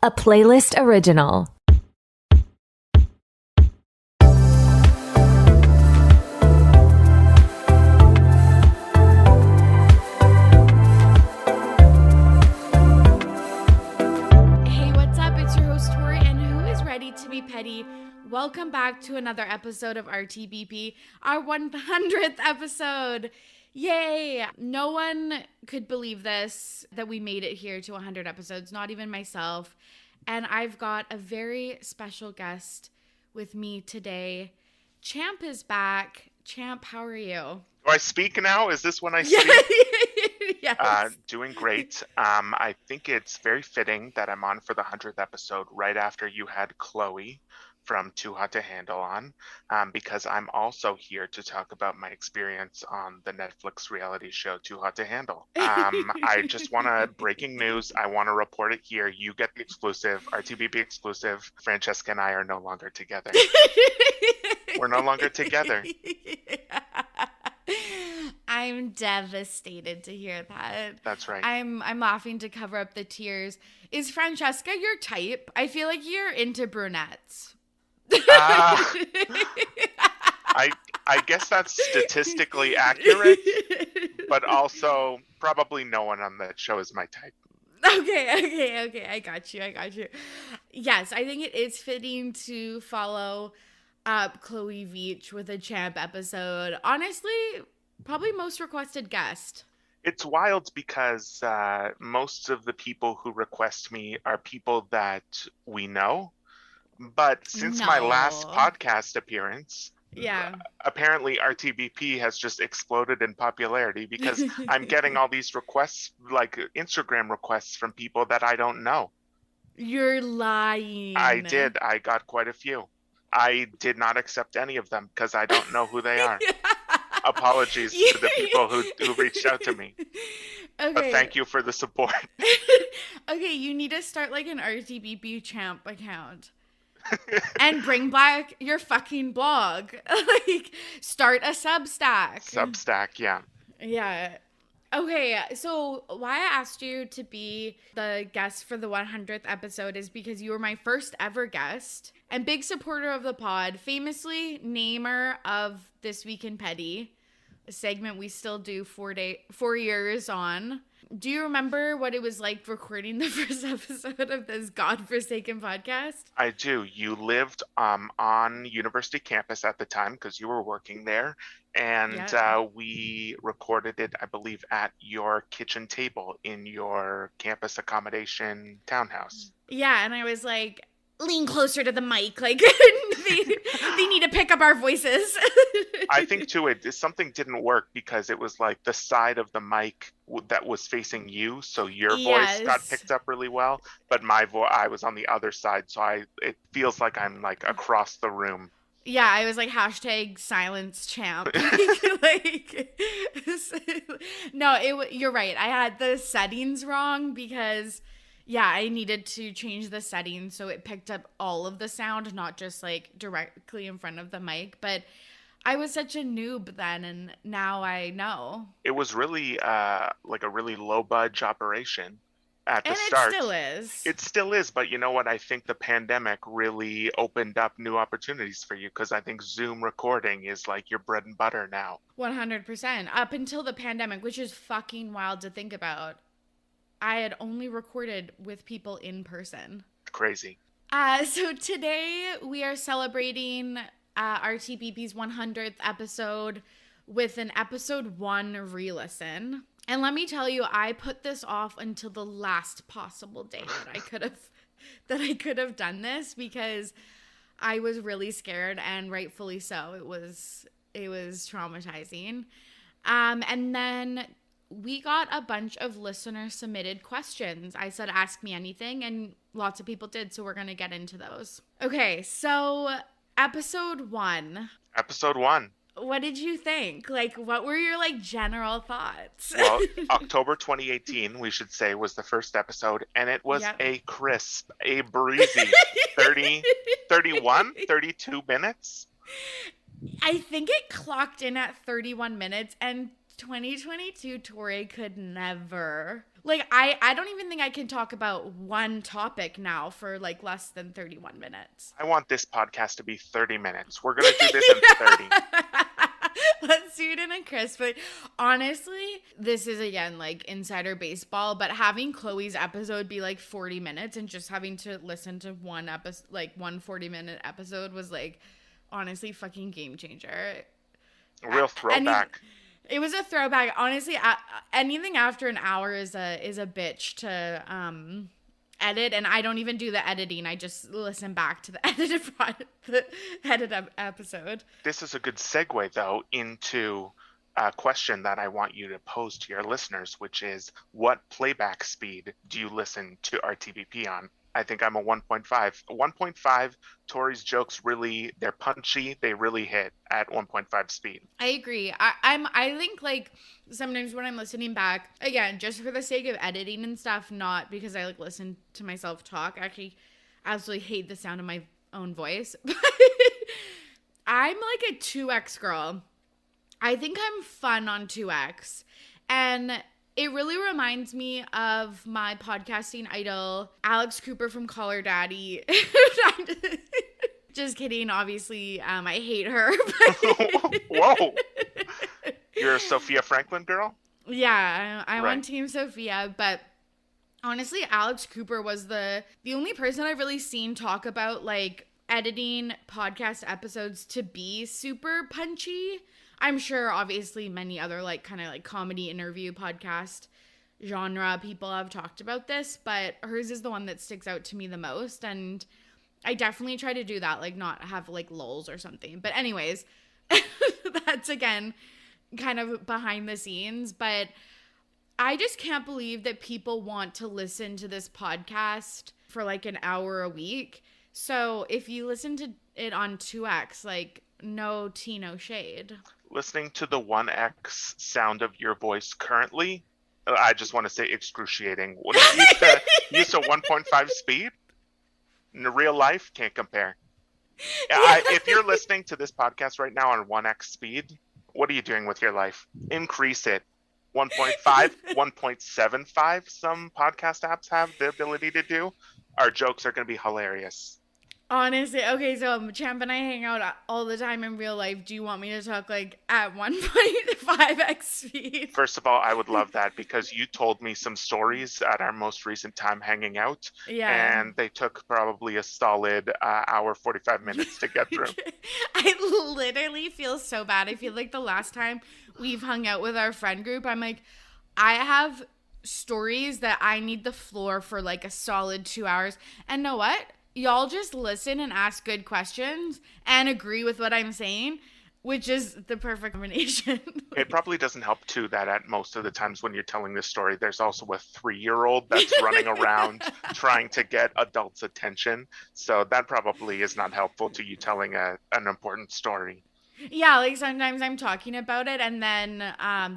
a playlist original. Hey, what's up? It's your host, Torry, and who is ready to be petty? Welcome back to another episode of RTBP, our 100th episode. Yay! No one could believe this, that we made it here to 100 episodes, not even myself. And I've got a very special guest with me today. Champ is back. Champ, how are you? Do I speak now? Is this when I speak? Yes. Doing great. I think it's very fitting that I'm on for the 100th episode right after you had Chloe from Too Hot to Handle on, because I'm also here to talk about my experience on the Netflix reality show Too Hot to Handle. I just want to, breaking news, I want to report it here. You get the exclusive, RTBP exclusive. Francesca and I are no longer together. We're no longer together. I'm devastated to hear that. That's right. I'm laughing to cover up the tears. Is Francesca your type? I feel like you're into brunettes. I guess that's statistically accurate, but also probably no one on that show is my type. Okay. I got you. Yes, I think it is fitting to follow up Chloe Veach with a Champ episode. Honestly, probably most requested guest. It's wild because most of the people who request me are people that we know. But since my last podcast appearance, apparently RTBP has just exploded in popularity because I'm getting all these requests, like Instagram requests from people that I don't know. You're lying. I did. I got quite a few. I did not accept any of them because I don't know who they are. Apologies to the people who reached out to me. Okay. But thank you for the support. Okay, you need to start like an RTBP Champ account. And bring back your fucking blog. Like, start a Substack. Substack, yeah. Yeah. Okay, so why I asked you to be the guest for the 100th episode is because you were my first ever guest and big supporter of the pod, famously namer of This Week in Petty, a segment we still do 4 years on. Do you remember what it was like recording the first episode of this godforsaken podcast? I do. You lived on university campus at the time because you were working there. And we recorded it, I believe, at your kitchen table in your campus accommodation townhouse. Yeah, and I was like, lean closer to the mic. Like, they need to pick up our voices. I think, too, something didn't work because it was like the side of the mic that was facing you. So your voice got picked up really well. But I was on the other side. So it feels like I'm like across the room. Yeah, I was like #silence champ. No, you're right. I had the settings wrong because, I needed to change the settings so it picked up all of the sound, not just like directly in front of the mic. But I was such a noob then, and now I know. It was really like a really low budge operation. At the start. It still is. It still is, but you know what? I think the pandemic really opened up new opportunities for you because I think Zoom recording is like your bread and butter now. 100%. Up until the pandemic, which is fucking wild to think about. I had only recorded with people in person. Crazy. So today we are celebrating RTBP's 100th episode with an episode 1 re-listen. And let me tell you, I put this off until the last possible day that I could have done this because I was really scared, and rightfully so. It was traumatizing. And then we got a bunch of listener submitted questions. I said, ask me anything, and lots of people did. So we're going to get into those. Okay. So episode 1. What did you think? Like, what were your, like, general thoughts? Well, October 2018, we should say, was the first episode, and it was a crisp, a breezy 32 minutes? I think it clocked in at 31 minutes, and 2022 Torry could never Like, I don't even think I can talk about one topic now for like less than 31 minutes. I want this podcast to be 30 minutes. We're going to do this in 30. Let's do it in a crisp. But honestly, this is again like insider baseball, but having Chloe's episode be like 40 minutes and just having to listen to one episode, like one 40-minute episode was like honestly fucking game changer. A real throwback. It was a throwback. Honestly, anything after an hour is a bitch to edit, and I don't even do the editing. I just listen back to the edited episode. This is a good segue, though, into a question that I want you to pose to your listeners, which is, what playback speed do you listen to RTBP on? I think I'm a 1.5. 1.5, Torry's jokes really, they're punchy. They really hit at 1.5 speed. I agree. I think like sometimes when I'm listening back, again, just for the sake of editing and stuff, not because I like listen to myself talk. I actually absolutely hate the sound of my own voice. I'm like a 2X girl. I think I'm fun on 2X. And it really reminds me of my podcasting idol, Alex Cooper from Call Her Daddy. Just kidding. Obviously, I hate her. Whoa. You're a Sophia Franklin girl? Yeah, I'm Right. on Team Sophia. But honestly, Alex Cooper was the only person I've really seen talk about like editing podcast episodes to be super punchy. I'm sure obviously many other like kind of like comedy interview podcast genre people have talked about this, but hers is the one that sticks out to me the most. And I definitely try to do that, like not have like lulls or something. But anyways, that's again kind of behind the scenes. But I just can't believe that people want to listen to this podcast for like an hour a week. So if you listen to it on 2X, like no tea, no shade. Listening to the 1X sound of your voice currently, I just want to say excruciating. When it used to 1.5 speed, in real life, can't compare. If you're listening to this podcast right now on 1X speed, what are you doing with your life? Increase it. 1.5, 1.75, some podcast apps have the ability to do. Our jokes are going to be hilarious. Honestly, okay, so Champ and I hang out all the time in real life. Do you want me to talk like at 1.5x speed? First of all, I would love that because you told me some stories at our most recent time hanging out. Yeah. And they took probably a solid hour, 45 minutes to get through. I literally feel so bad. I feel like the last time we've hung out with our friend group, I'm like, I have stories that I need the floor for like a solid 2 hours. And know what? Y'all just listen and ask good questions and agree with what I'm saying, which is the perfect combination. It probably doesn't help, too, that at most of the times when you're telling this story, there's also a 3-year-old that's running around trying to get adults' attention. So that probably is not helpful to you telling an important story. Yeah, like sometimes I'm talking about it and then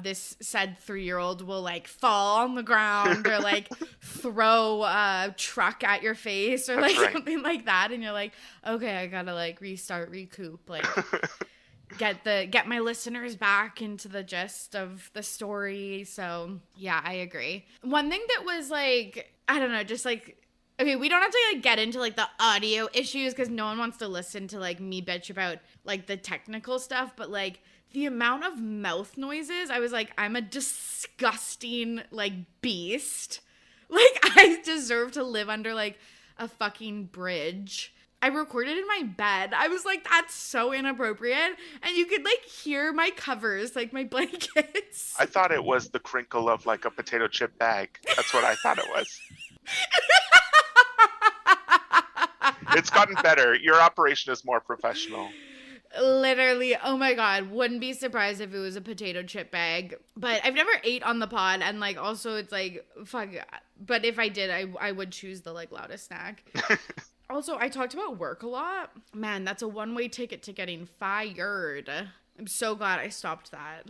this said 3-year-old will like fall on the ground or like throw a truck at your face or like something like that, and you're like, okay, I gotta like recoup, like get my listeners back into the gist of the story. So yeah, I agree. One thing that was like, I don't know, just like, okay, we don't have to like get into like the audio issues because no one wants to listen to like me bitch about like the technical stuff, but like the amount of mouth noises, I was like, I'm a disgusting like beast. Like I deserve to live under like a fucking bridge. I recorded in my bed. I was like, that's so inappropriate. And you could like hear my covers, like my blankets. I thought it was the crinkle of like a potato chip bag. That's what I thought it was. It's gotten better. Your operation is more professional. Literally, oh my god, wouldn't be surprised if it was a potato chip bag. But I've never ate on the pod, and like also it's like fuck. But if I did, I would choose the like loudest snack. Also, I talked about work a lot. Man, that's a one-way ticket to getting fired. I'm so glad I stopped that.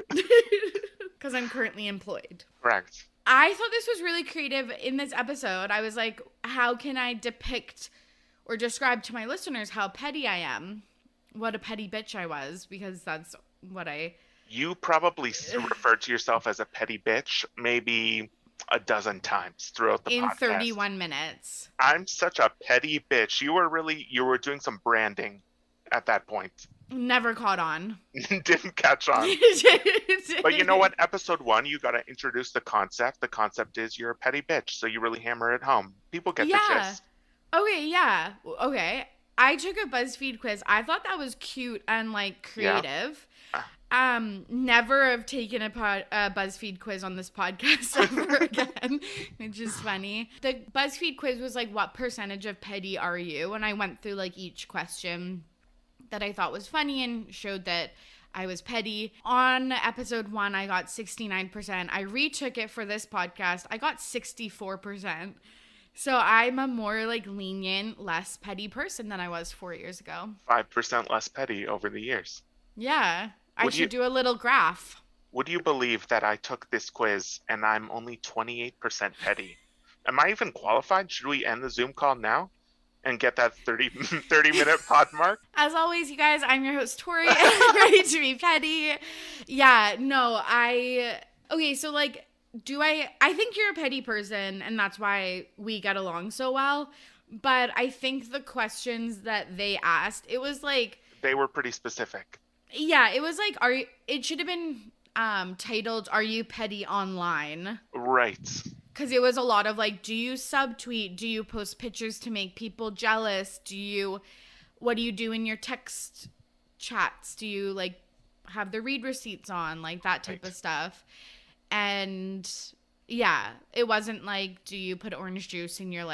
Because I'm currently employed. Correct. I thought this was really creative in this episode. I was like, how can I depict or describe to my listeners how petty I am? What a petty bitch I was, because that's what I... You probably referred to yourself as a petty bitch maybe a dozen times throughout the in podcast. 31 minutes. I'm such a petty bitch. You were doing some branding at that point. Never caught on. Didn't catch on. But you know what? Episode 1, you got to introduce the concept. The concept is you're a petty bitch, so you really hammer it home. People get the gist. Okay, yeah. Okay. I took a BuzzFeed quiz. I thought that was cute and like creative. Yeah. Never have taken a BuzzFeed quiz on this podcast ever again, which is funny. The BuzzFeed quiz was like, what percentage of petty are you? And I went through like each question that I thought was funny and showed that I was petty. On episode 1, I got 69%. I retook it for this podcast. I got 64%. So I'm a more like lenient, less petty person than I was 4 years ago. 5% less petty over the years. Yeah. I should do a little graph. Would you believe that I took this quiz and I'm only 28% petty? Am I even qualified? Should we end the Zoom call now and get that 30-minute pod mark? As always, you guys, I'm your host, Torry, and I'm ready to be petty. Yeah, no, okay, so like, I think you're a petty person, and that's why we get along so well, but I think the questions that they asked, it was like... They were pretty specific. Yeah, it was like, it should have been titled, Are You Petty Online? Right. Because it was a lot of like, do you subtweet? Do you post pictures to make people jealous? What do you do in your text chats? Do you like have the read receipts on? Like that type of stuff. And yeah, it wasn't like, do you put orange juice in your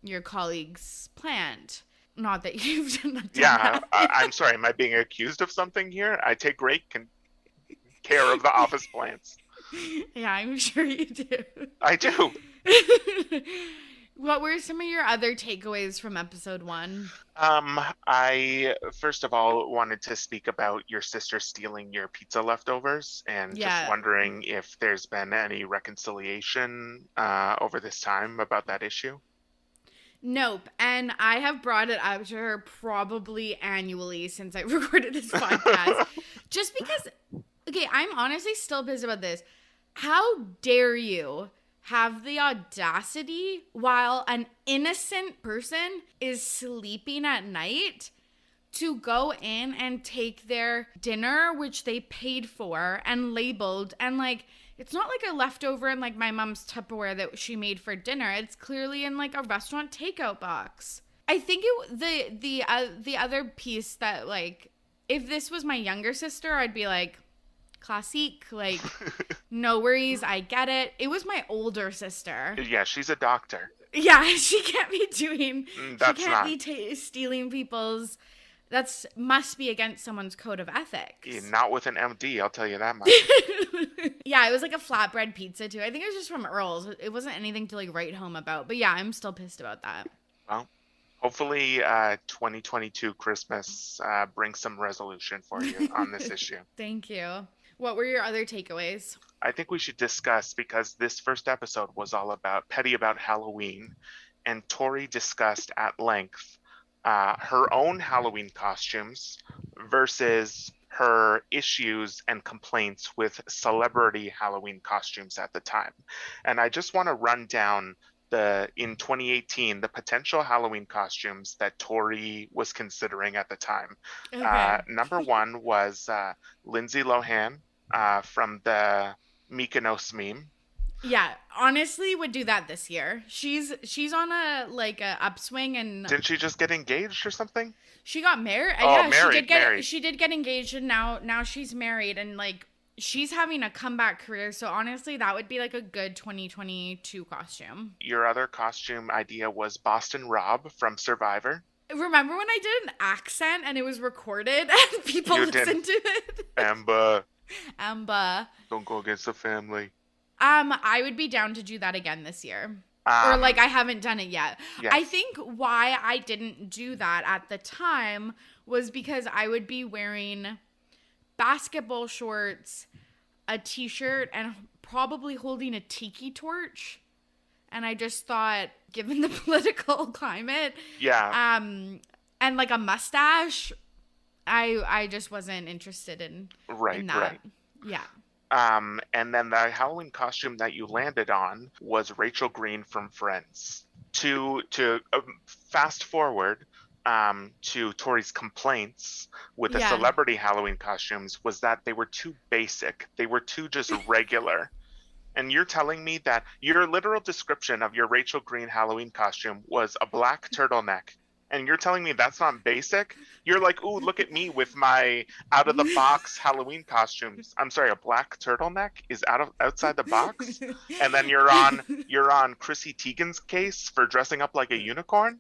your colleague's plant? Not that you've done that. Yeah, I'm sorry. Am I being accused of something here? I take great care of the office plants. Yeah, I'm sure you do. I do. What were some of your other takeaways from episode 1? I first of all wanted to speak about your sister stealing your pizza leftovers and just wondering if there's been any reconciliation over this time about that issue. Nope. And I have brought it up to her probably annually since I recorded this podcast. Just because, okay, I'm honestly still pissed about this. How dare you have the audacity while an innocent person is sleeping at night to go in and take their dinner, which they paid for and labeled, and like, it's not like a leftover in like my mom's Tupperware that she made for dinner. It's clearly in like a restaurant takeout box. I think the other piece that like, if this was my younger sister, I'd be like, classique, like, no worries, I get it. It was my older sister. Yeah, she's a doctor. Yeah, she can't be doing. That's she can't be stealing people's. That's must be against someone's code of ethics. Yeah, not with an MD, I'll tell you that much. Yeah, it was like a flatbread pizza too. I think it was just from Earl's. It wasn't anything to like write home about. But yeah, I'm still pissed about that. Well, hopefully 2022 Christmas brings some resolution for you on this issue. Thank you. What were your other takeaways? I think we should discuss, because this first episode was all about petty about Halloween, and Torry discussed at length her own Halloween costumes versus her issues and complaints with celebrity Halloween costumes at the time. And I just want to run down in 2018, the potential Halloween costumes that Torry was considering at the time. Okay. Number 1 was Lindsay Lohan from the Mykonos meme. Yeah, honestly, would do that this year. She's on a upswing, and didn't she just get engaged or something? She got married. Oh, yeah, married. She did get engaged, and now she's married, and like she's having a comeback career. So honestly, that would be like a good 2022 costume. Your other costume idea was Boston Rob from Survivor. Remember when I did an accent and it was recorded and people listened to it? Amber. Don't go against the family. I would be down to do that again this year. Or like I haven't done it yet. Yes. I think why I didn't do that at the time was because I would be wearing basketball shorts, a t-shirt, and probably holding a tiki torch. And I just thought, given the political climate, and like a mustache, I just wasn't interested in that. Right. Yeah. And then the Halloween costume that you landed on was Rachel Green from Friends. To fast forward to Torry's complaints with the Yeah. celebrity Halloween costumes was that they were too basic. They were too just regular. And you're telling me that your literal description of your Rachel Green Halloween costume was a black turtleneck. And you're telling me that's not basic? You're like, ooh, look at me with my out of the box Halloween costumes. I'm sorry, a black turtleneck is outside the box? And then you're on Chrissy Teigen's case for dressing up like a unicorn?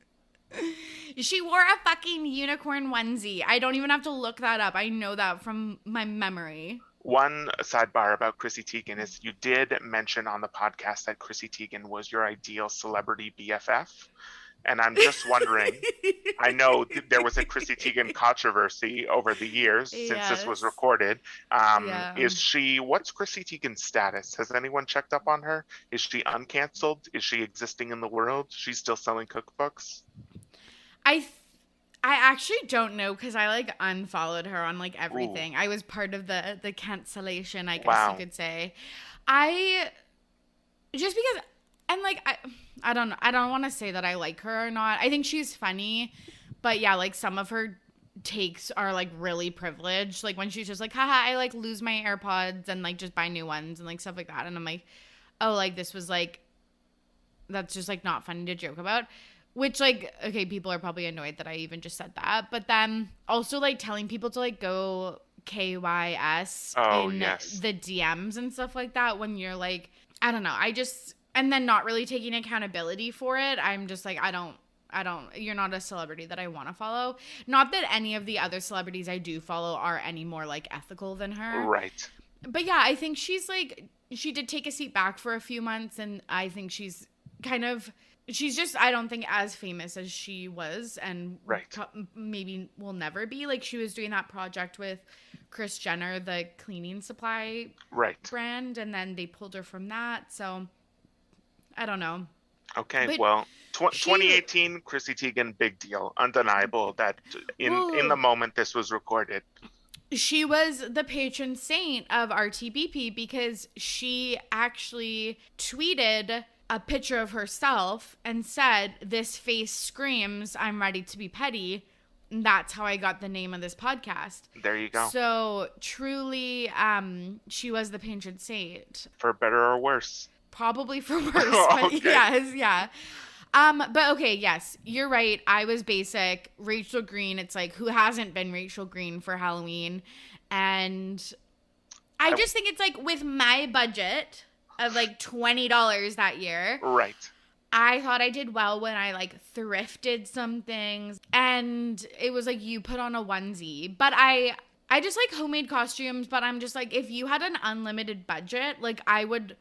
She wore a fucking unicorn onesie. I don't even have to look that up. I know that from my memory. One sidebar about Chrissy Teigen is you did mention on the podcast that Chrissy Teigen was your ideal celebrity BFF. And I'm just wondering, I know there was a Chrissy Teigen controversy over the years since this was Yes. recorded. Yeah. What's Chrissy Teigen's status? Has anyone checked up on her? Is she uncanceled? Is she existing in the world? She's still selling cookbooks? I actually don't know because I like unfollowed her on like everything. Ooh. I was part of the cancellation, I guess Wow. you could say. I just because and like I don't know. I don't want to say that I like her or not. I think she's funny, but yeah, like some of her takes are like really privileged. Like when she's just like, haha, I like lose my AirPods and like just buy new ones and like stuff like that. And I'm like, oh, like this was like that's just like not funny to joke about. Which like okay, people are probably annoyed that I even just said that. But then also like telling people to like go KYS Oh, in yes. the DMs and stuff like that when you're like I don't know. I just and then not really taking accountability for it. I'm just like I don't you're not a celebrity that I want to follow. Not that any of the other celebrities I do follow are any more like ethical than her. Right. But yeah, I think she's like she did take a seat back for a few months and I think she's just I don't think as famous as she was and Right. maybe will never be. Like she was doing that project with Kris Jenner, the cleaning supply Right. brand, and then they pulled her from that. So I don't know. Okay, But well, she 2018, Chrissy Teigen, big deal. Undeniable that in the well, moment this was recorded. she was the patron saint of RTBP because she actually tweeted a picture of herself and said, "This face screams, I'm ready to be petty." And that's how I got the name of this podcast. There you go. So truly, she was the patron saint. For better or worse. Probably for worse, but Okay. yes, yeah. But okay, yes, you're right. I was basic. Rachel Green, it's like who hasn't been Rachel Green for Halloween? And I just think it's like with my budget of like $20 that year, Right. I thought I did well when I like thrifted some things and it was like you put on a onesie. But I just like homemade costumes, but I'm just like if you had an unlimited budget, like I would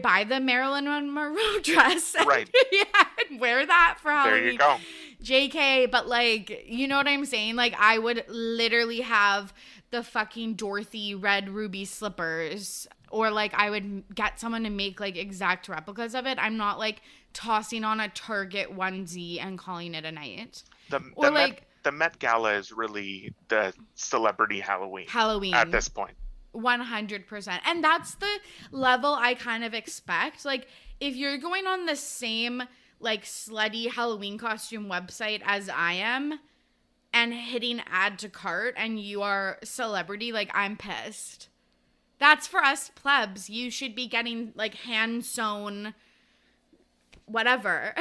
buy the Marilyn Monroe dress. Right. Yeah, and wear that for Halloween. There you go. JK, but like, you know what I'm saying? Like I would literally have the fucking Dorothy red ruby slippers or like I would get someone to make like exact replicas of it. I'm not like tossing on a Target onesie and calling it a night. Or like The Met Gala is really the celebrity Halloween at this point. 100%. And that's the level I kind of expect. Like, if you're going on the same, like, slutty Halloween costume website as I am and hitting add to cart and you are celebrity, like, I'm pissed. That's for us plebs. You should be getting, like, hand sewn whatever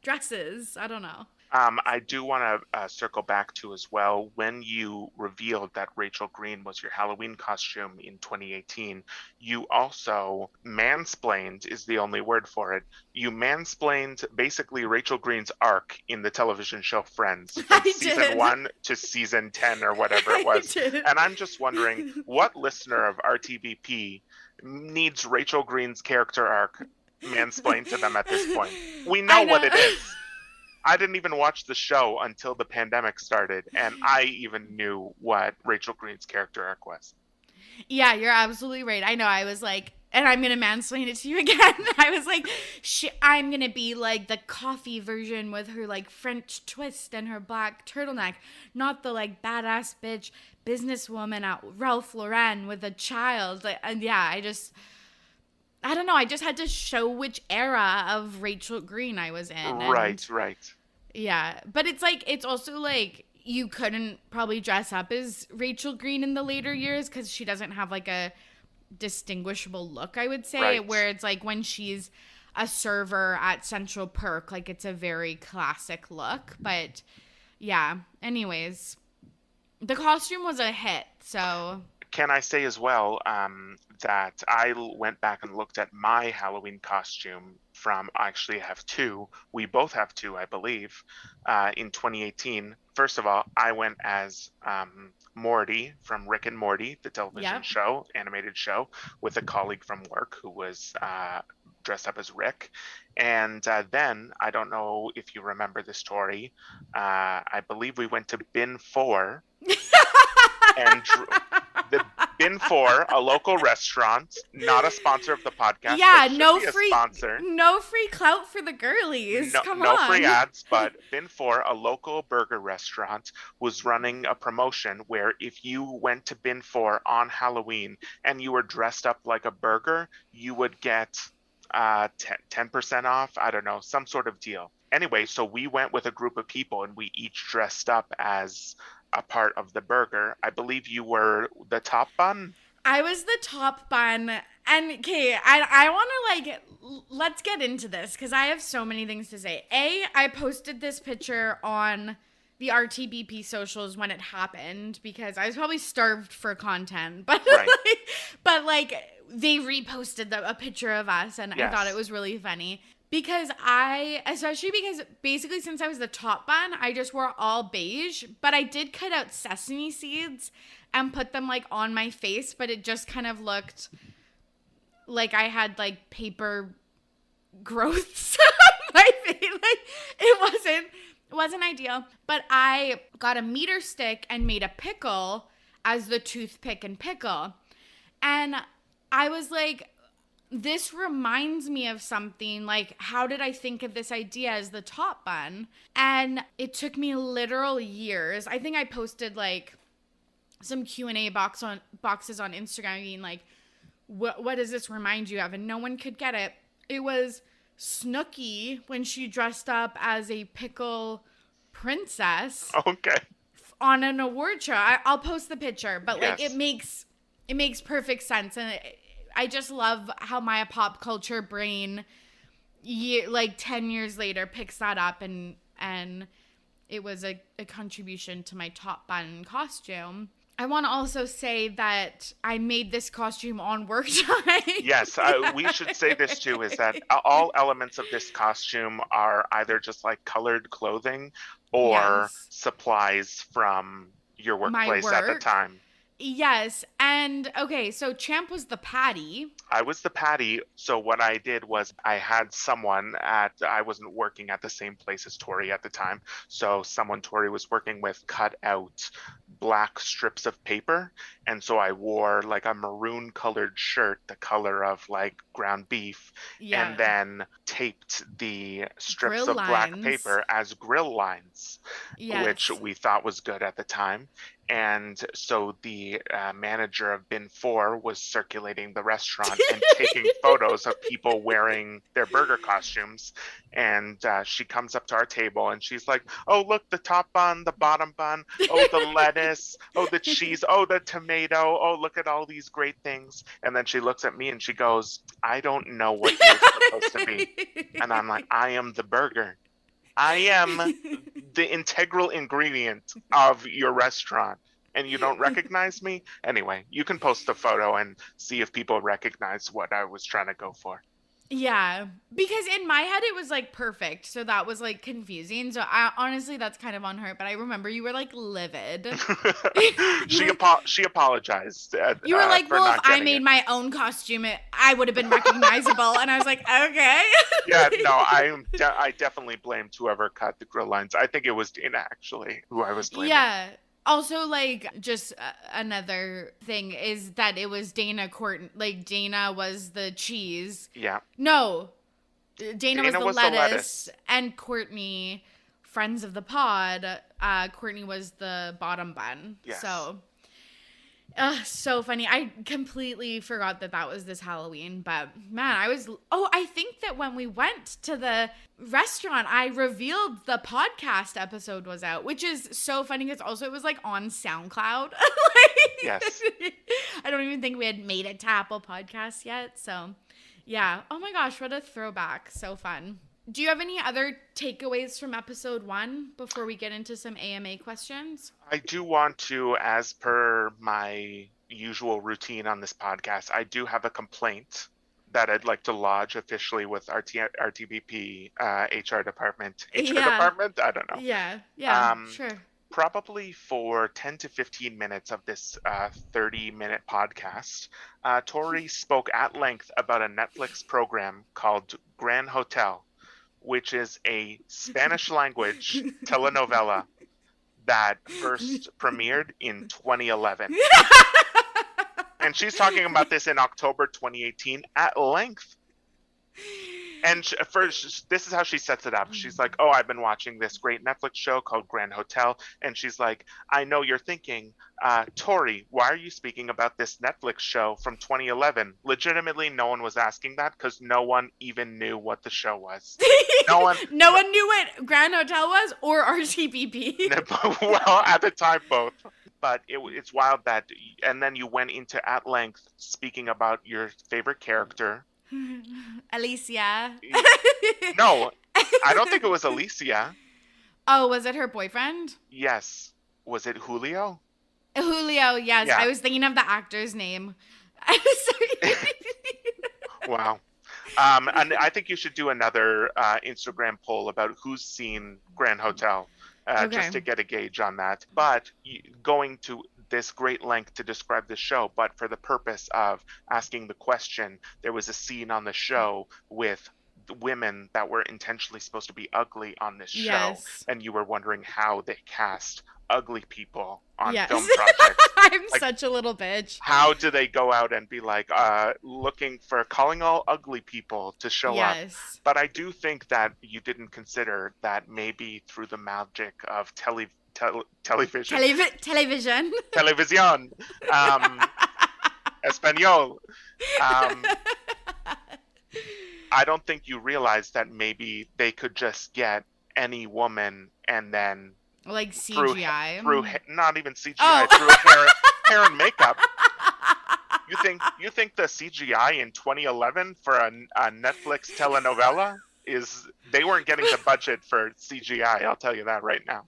dresses. I don't know. I do want to circle back to as well when you revealed that Rachel Green was your Halloween costume in 2018. You also mansplained, is the only word for it. You mansplained basically Rachel Green's arc in the television show Friends from season 1 to season 10 or whatever it was. And I'm just wondering what listener of RTBP needs Rachel Green's character arc mansplained to them at this point? We know what it is. I didn't even watch the show until the pandemic started, and I even knew what Rachel Green's character arc was. Yeah, you're absolutely right. I know. I was like, and I'm going to mansplain it to you again. I was like, I'm going to be like the coffee version with her like French twist and her black turtleneck, not the like badass bitch businesswoman at Ralph Lauren with a child. And yeah, I don't know. I just had to show which era of Rachel Green I was in. Right. Yeah. But it's also like, you couldn't probably dress up as Rachel Green in the later years because she doesn't have like a distinguishable look, I would say, right. Where it's like when she's a server at Central Perk, like it's a very classic look. But yeah, anyways, the costume was a hit. So can I say as well that I went back and looked at my Halloween costume from, I actually have two. We both have two, I believe, in 2018. First of all, I went as Morty from Rick and Morty, the television show, animated show, with a colleague from work who was dressed up as Rick. And then, I don't know if you remember this, Torry, I believe we went to Bin 4 and the Bin 4, a local restaurant, not a sponsor of the podcast. Yeah, no free clout for the girlies. Come on. No free ads, but Bin 4, a local burger restaurant, was running a promotion where if you went to Bin 4 on Halloween and you were dressed up like a burger, you would get 10% off. I don't know, some sort of deal. Anyway, so we went with a group of people and we each dressed up as a part of the burger. I believe you were the top bun. I was the top bun. And okay, I want to let's get into this because I have so many things to say. I posted this picture on the RTBP socials when it happened because I was probably starved for content, but right. They reposted a picture of us, and yes. I thought it was really funny. Because especially because basically since I was the top bun, I just wore all beige, but I did cut out sesame seeds and put them like on my face, but it just kind of looked like I had like paper growths on my face. Like it wasn't ideal, but I got a meter stick and made a pickle as the toothpick and pickle. And I was like, this reminds me of something. Like, how did I think of this idea as the top bun? And it took me literal years. I think I posted like some Q&A boxes on Instagram being like, what does this remind you of? And no one could get it. It was Snooki when she dressed up as a pickle princess. Okay. On an award show. I'll post the picture, but yes. like it makes perfect sense. And I just love how my pop culture brain, like 10 years later, picks that up, and it was a contribution to my top bun costume. I want to also say that I made this costume on work time. Yes, we should say this too, is that all elements of this costume are either just like colored clothing or yes. supplies from your workplace at the time. Yes. And okay, so Champ was the Patty. I was the Patty. So what I did was I had someone I wasn't working at the same place as Torry at the time. So someone Torry was working with cut out black strips of paper. And so I wore like a maroon colored shirt, the color of like ground beef, and then taped the strips of black paper as grill lines, which we thought was good at the time. And so the manager of Bin 4 was circulating the restaurant and taking photos of people wearing their burger costumes. And she comes up to our table and she's like, oh, look, the top bun, the bottom bun, oh, the lettuce, oh, the cheese, oh, the tomato, oh, look at all these great things. And then she looks at me and she goes, I don't know what you're supposed to be. And I'm like, I am the burger. I am the integral ingredient of your restaurant, and you don't recognize me? Anyway, you can post the photo and see if people recognize what I was trying to go for. Yeah, because in my head it was like perfect, so that was like confusing. So honestly, that's kind of on her. But I remember you were like livid. She apologized. You were like, "Well, if I made my own costume, I would have been recognizable." And I was like, "Okay." Yeah, no, I definitely blamed whoever cut the grill lines. I think it was Dana actually who I was blaming. Yeah. Also, like, just another thing is that it was Dana like, Dana was the cheese. Yeah. No, Dana was Dana the was the lettuce, lettuce. and Courtney, friends of the pod, Courtney was the bottom bun. Yes. So funny. I completely forgot that was this Halloween, but man, I think that when we went to the restaurant, I revealed the podcast episode was out, which is so funny because also it was like on SoundCloud. Yes. I don't even think we had made it to Apple Podcasts yet. So yeah. Oh my gosh, what a throwback. So fun. Do you have any other takeaways from episode 1 before we get into some AMA questions? I do want to, as per my usual routine on this podcast, I do have a complaint that I'd like to lodge officially with RTBP HR department. HR department? I don't know. Yeah, sure. Probably for 10 to 15 minutes of this 30-minute podcast, Torry spoke at length about a Netflix program called Grand Hotel, which is a Spanish language telenovela that first premiered in 2011. And she's talking about this in October 2018 at length. And first, this is how she sets it up. She's like, oh, I've been watching this great Netflix show called Grand Hotel. And she's like, I know you're thinking, Torry, why are you speaking about this Netflix show from 2011? Legitimately, no one was asking that because no one even knew what the show was. No one knew what Grand Hotel was or RTBP. Well, at the time, both. But it's wild that, and then you went into at length speaking about your favorite character. Alicia. No, I don't think it was Alicia. Oh, was it her boyfriend? Yes. Was it Julio? Julio, yes. Yeah. I was thinking of the actor's name. Wow. And I think you should do another Instagram poll about who's seen Grand Hotel, just to get a gauge on that. But going to this great length to describe the show, but for the purpose of asking the question, there was a scene on the show with the women that were intentionally supposed to be ugly on this show, yes. And you were wondering how they cast ugly people on yes. film projects. I'm like, such a little bitch. How do they go out and be like calling all ugly people to show up? But I do think that you didn't consider that maybe through the magic of television. Television. Espanol. I don't think you realized that maybe they could just get any woman and then like CGI through not even CGI through hair and makeup. You think the CGI in 2011 for a Netflix telenovela they weren't getting the budget for CGI, I'll tell you that right now.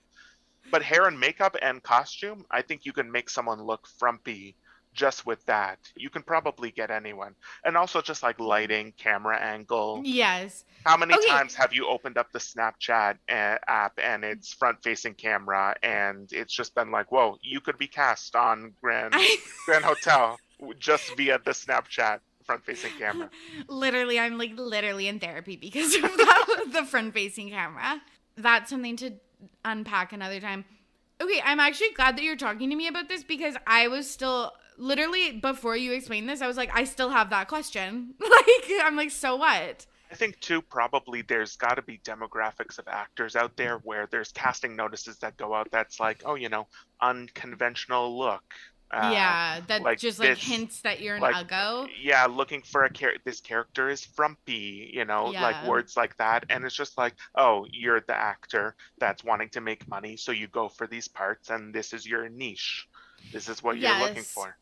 But hair and makeup and costume, I think you can make someone look frumpy just with that. You can probably get anyone. And also just like lighting, camera angle. Yes. How many times have you opened up the Snapchat app and it's front-facing camera and it's just been like, whoa, you could be cast on Grand Hotel just via the Snapchat front-facing camera. Literally, I'm like literally in therapy because of that, the front-facing camera. That's something to unpack another time. Okay, I'm actually glad that you're talking to me about this because I was still literally before you explained this, I was like, I still have that question. I'm like, so what? I think too, probably there's got to be demographics of actors out there where there's casting notices that go out that's like, oh, unconventional look. That like just like hints that you're an uggo. Yeah, looking for this character is frumpy, like words like that. And it's just like, oh, you're the actor that's wanting to make money, so you go for these parts and this is your niche. This is what you're looking for.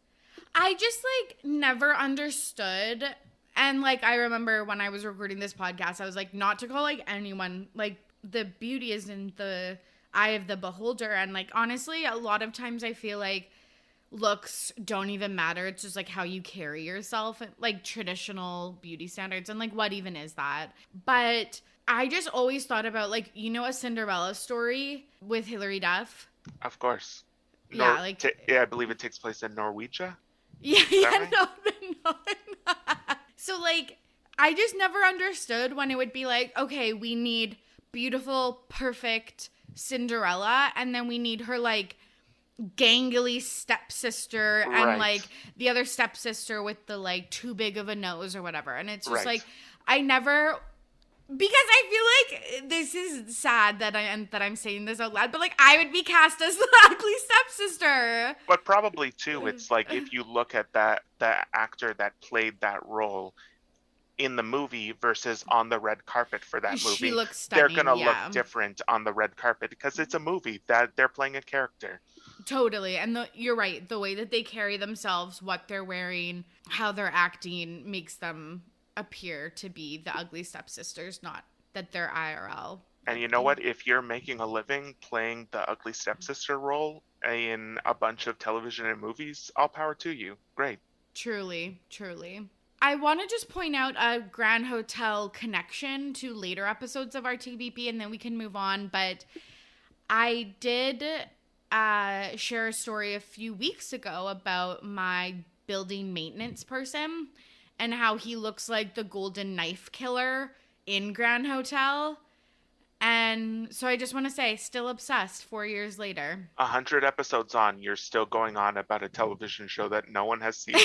I just never understood. And I remember when I was recording this podcast, I was like, not to call anyone, the beauty is in the eye of the beholder. And honestly, a lot of times I feel like looks don't even matter. It's just how you carry yourself, traditional beauty standards. And what even is that? But I just always thought about a Cinderella story with Hilary Duff. Of course. I believe it takes place in Norwegia. Yeah, no. So I just never understood when it would be okay, we need beautiful, perfect Cinderella, and then we need her gangly stepsister and Right. like the other stepsister with the like too big of a nose or whatever. And it's just Right. like I never, because I feel like this is sad that I'm saying this out loud, but like I would be cast as the ugly stepsister. But probably too, it's like if you look at that actor that played that role in the movie versus on the red carpet for that She movie, looks they're stunning, gonna look yeah. different on the red carpet because it's a movie that they're playing a character. Totally. And you're right. The way that they carry themselves, what they're wearing, how they're acting makes them appear to be the ugly stepsisters, not that they're IRL. And you know what? If you're making a living playing the ugly stepsister role in a bunch of television and movies, all power to you. Great. Truly, truly. I want to just point out a Grand Hotel connection to later episodes of RTBP and then we can move on. But I did share a story a few weeks ago about my building maintenance person and how he looks like the golden knife killer in Grand Hotel. And so I just want to say, still obsessed 4 years later. 100 episodes on, you're still going on about a television show that no one has seen.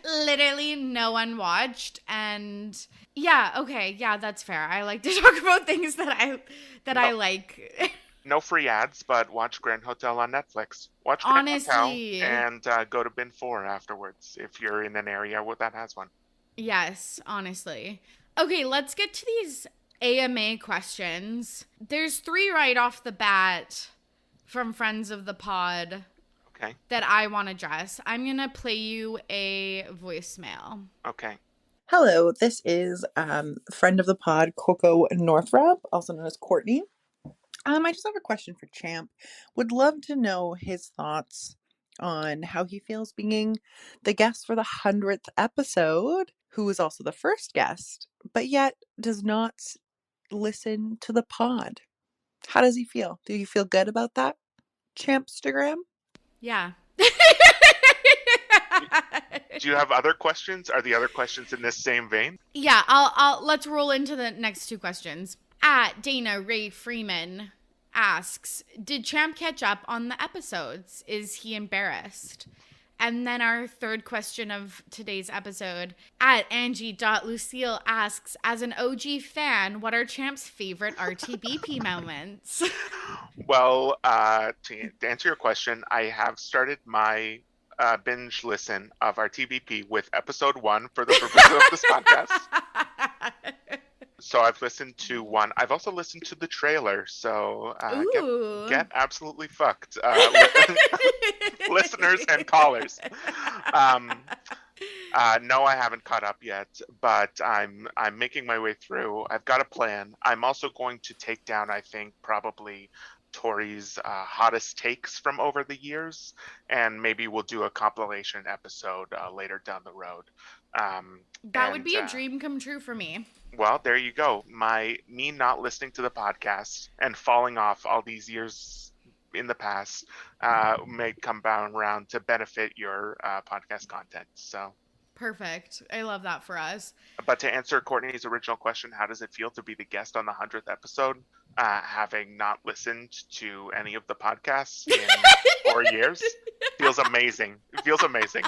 Literally no one watched. And yeah, okay, yeah, that's fair. I like to talk about things that I like. No free ads, but watch Grand Hotel on Netflix. Watch Grand Honestly. Hotel and go to Bin 4 afterwards if you're in an area that has one. Yes, honestly. Okay, let's get to these AMA questions. There's 3 right off the bat from friends of the pod. Okay. That I want to address. I'm going to play you a voicemail. Okay. Hello, this is friend of the pod, Coco Northrop, also known as Courtney. I just have a question for Champ. Would love to know his thoughts on how he feels being the guest for the 100th episode, who is also the first guest, but yet does not listen to the pod. How does he feel? Do you feel good about that, Champstagram? Yeah. Do you have other questions? Are the other questions in this same vein? Yeah, I'll let's roll into the next 2 questions. At Dana Ray Freeman asks, did Champ catch up on the episodes? Is he embarrassed? And then our third question of today's episode, at Angie.Lucille asks, as an OG fan, what are Champ's favorite RTBP moments? Well, to answer your question, I have started my binge listen of RTBP with episode 1 for the purpose of this podcast. So I've listened to 1. I've also listened to the trailer. So get absolutely fucked, listeners and callers. No, I haven't caught up yet, but I'm making my way through. I've got a plan. I'm also going to take down, I think, probably Torry's hottest takes from over the years, and maybe we'll do a compilation episode later down the road. That would be a dream come true for me. Well, there you go. Me not listening to the podcast and falling off all these years in the past may come back around to benefit your podcast content. So perfect. I love that for us. But to answer Courtney's original question, how does it feel to be the guest on the 100th episode, having not listened to any of the podcasts in 4 years? Feels amazing. It feels amazing.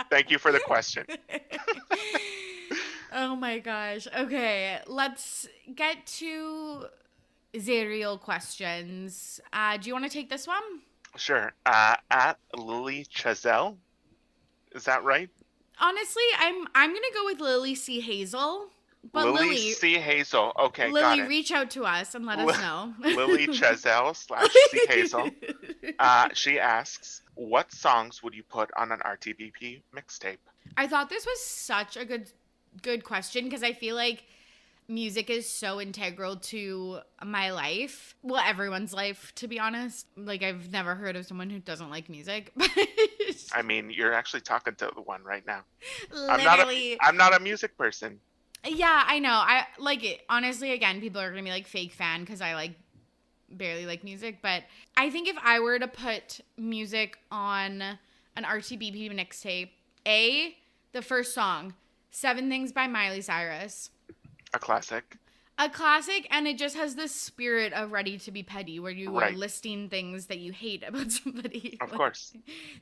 Thank you for the question. Oh my gosh. Okay, let's get to the real questions. Do you want to take this one? Sure. At Lily Chazelle. Is that right? Honestly, I'm gonna go with Lily C. Hazel. But Lily C. Hazel. Okay, Lily, got it. Reach out to us and let us know. Lily Chazelle / C. Hazel. She asks, what songs would you put on an RTBP mixtape? I thought this was such a good question because I feel like music is so integral to my life. Well, everyone's life, to be honest. Like, I've never heard of someone who doesn't like music. I mean, you're actually talking to the one right now. Literally. I'm not a music person. Yeah, I know. I like it. Honestly, again, people are going to be like fake fan because I like barely like music. But I think if I were to put music on an RTBP mixtape, the first song, 7 Things by Miley Cyrus. A classic. A classic, and it just has this spirit of Ready to Be Petty, where you are Right. listing things that you hate about somebody. Of course.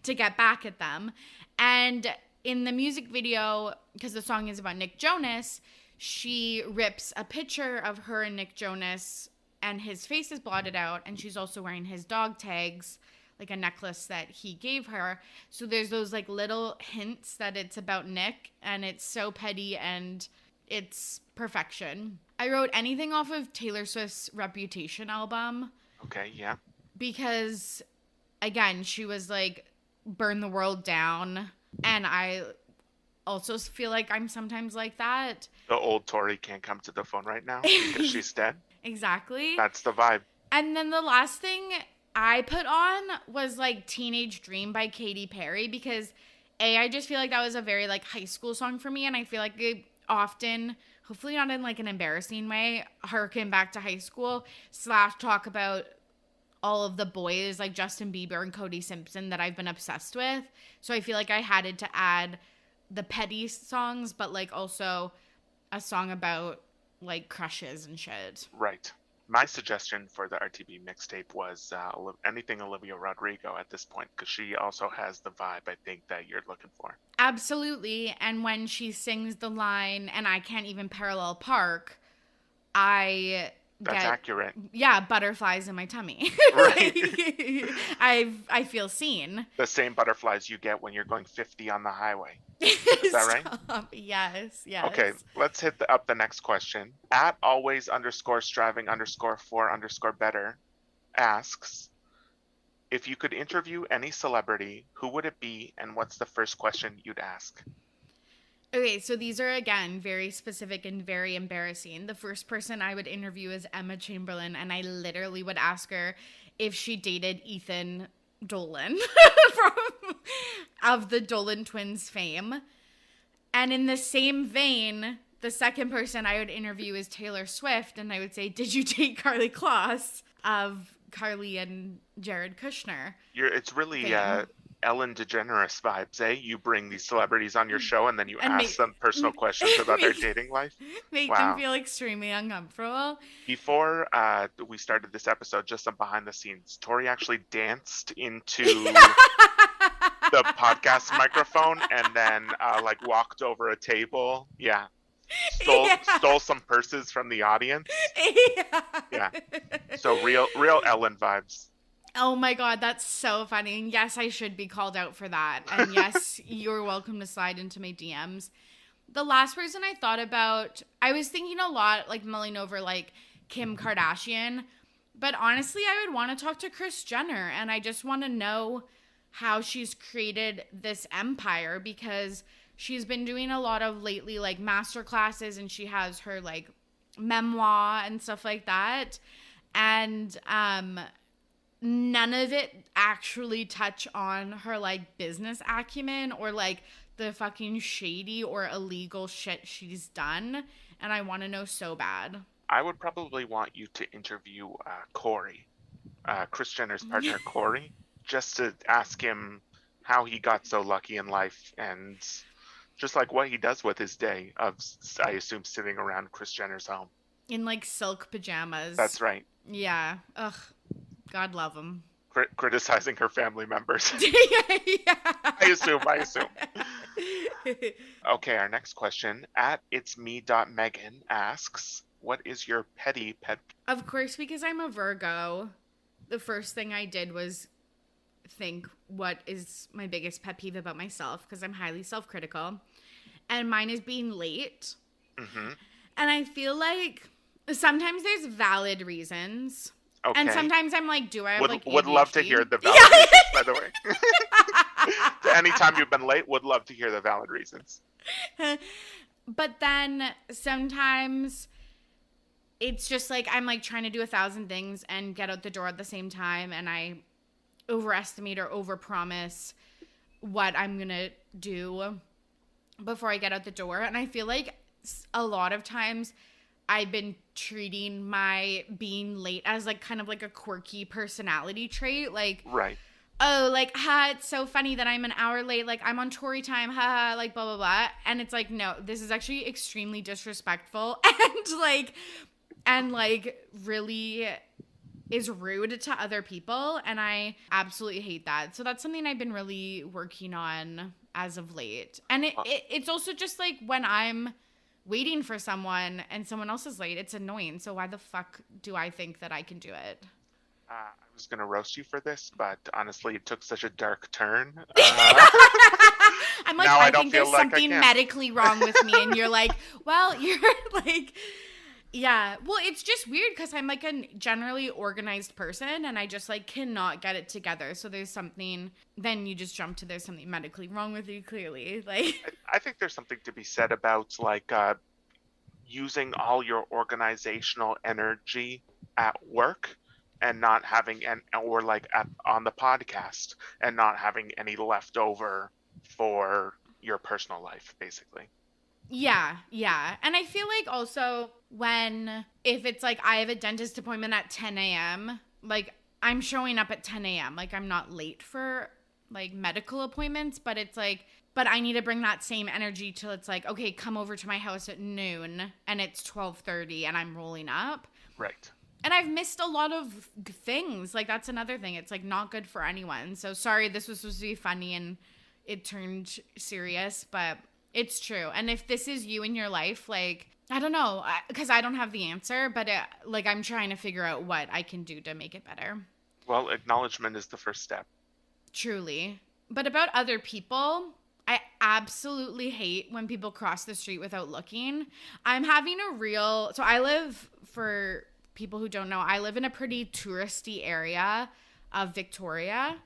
To get back at them. And in the music video, because the song is about Nick Jonas, she rips a picture of her and Nick Jonas, and his face is blotted out, and she's also wearing his dog tags, like a necklace that he gave her. So there's those like little hints that it's about Nick, and it's so petty and it's perfection. I wrote anything off of Taylor Swift's Reputation album Okay, yeah. because, again, she was like, burn the world down. And I also feel like I'm sometimes like that. The old Torry can't come to the phone right now because she's dead. Exactly. That's the vibe. And then the last thing I put on was like Teenage Dream by Katy Perry because I just feel like that was a very like high school song for me. And I feel like it often, hopefully not in like an embarrassing way, harken back to high school / talk about all of the boys like Justin Bieber and Cody Simpson that I've been obsessed with. So I feel like I had to add the petty songs, but like also a song about like crushes and shit. Right. My suggestion for the RTB mixtape was anything Olivia Rodrigo at this point, because she also has the vibe I think that you're looking for. Absolutely. And when she sings the line, and I can't even parallel park, I That's accurate. Yeah, butterflies in my tummy. Right. I feel seen. The same butterflies you get when you're going 50 on the highway. Is that right? Stop. Yes. Okay, let's hit up the next question. At always_striving_for_better asks, if you could interview any celebrity, who would it be, and what's the first question you'd ask? Okay, so these are, again, very specific and very embarrassing. The first person I would interview is Emma Chamberlain, and I literally would ask her if she dated Ethan Dolan of the Dolan twins fame. And in the same vein, the second person I would interview is Taylor Swift, and I would say, did you date Karlie Kloss of Carly and Jared Kushner? It's really fame? Ellen DeGeneres vibes, eh? You bring these celebrities on your show and then you ask them personal questions about their dating life. Make them feel extremely uncomfortable. Before we started this episode, just some behind the scenes, Torry actually danced into the podcast microphone and then like walked over a table. Yeah. Stole some purses from the audience. Yeah. So real Ellen vibes. Oh my God, that's so funny. And yes, I should be called out for that. And yes, you're welcome to slide into my DMs. The last person I thought about, I was thinking a lot, like mulling over like Kim Kardashian. But honestly, I would want to talk to Kris Jenner. And I just want to know how she's created this empire, because she's been doing a lot of lately like master classes, and she has her like memoir and stuff like that. And none of it actually touch on her like business acumen or like the fucking shady or illegal shit she's done. And I want to know so bad. I would probably want you to interview Corey, Kris Jenner's partner, Corey, just to ask him how he got so lucky in life and just like what he does with his day of, I assume, sitting around Kris Jenner's home. In like silk pajamas. That's right. Yeah. Ugh. God love him. Criticizing her family members. Yeah. I assume. Okay, our next question. At itsme.megan asks, what is your petty pet? Of course, because I'm a Virgo, the first thing I did was think, what is my biggest pet peeve about myself? Because I'm highly self-critical. And mine is being late. Mm-hmm. And I feel like sometimes there's valid reasons. Okay. And sometimes I'm like, do I have like ADHD? Would love to hear the valid reasons, by the way. Anytime you've been late, would love to hear the valid reasons. But then sometimes it's just like I'm like trying to do 1,000 things and get out the door at the same time, and I overestimate or overpromise what I'm going to do before I get out the door. And I feel like a lot of times I've been treating my being late as like kind of like a quirky personality trait. Like, right. Oh, like, it's so funny that I'm an hour late. Like, I'm on Torry time, like, blah, blah, blah. And it's like, no, this is actually extremely disrespectful. And like, and like really is rude to other people, and I absolutely hate that. So that's something I've been really working on as of late. And it's also just like when I'm waiting for someone and someone else is late, it's annoying. So why the fuck do I think that I can do it? I was going to roast you for this, but honestly, it took such a dark turn. I'm like, Now I I don't think feel there's like I something can. medically wrong with me. And you're like, well, you're like, yeah. Well, it's just weird because I'm like a generally organized person and I just like cannot get it together. So there's something, then you just jump to there's something medically wrong with you, clearly. Like, I think there's something to be said about like using all your organizational energy at work and not having or like on the podcast and not having any left over for your personal life, basically. yeah, yeah. And I feel like also if it's like I have a dentist appointment at 10 a.m., like I'm showing up at 10 a.m. Like I'm not late for like medical appointments, but it's like, but I need to bring that same energy till it's like, okay, come over to my house at noon and it's 12:30 and I'm rolling up. Right. And I've missed a lot of things. Like that's another thing. It's like not good for anyone. So sorry, this was supposed to be funny and it turned serious, but it's true. And if this is you in your life, like, I don't know, because I don't have the answer, but like I'm trying to figure out what I can do to make it better. Well, acknowledgement is the first step. Truly. But about other people, I absolutely hate when people cross the street without looking. I'm having so I live, for people who don't know, I live in a pretty touristy area of Victoria,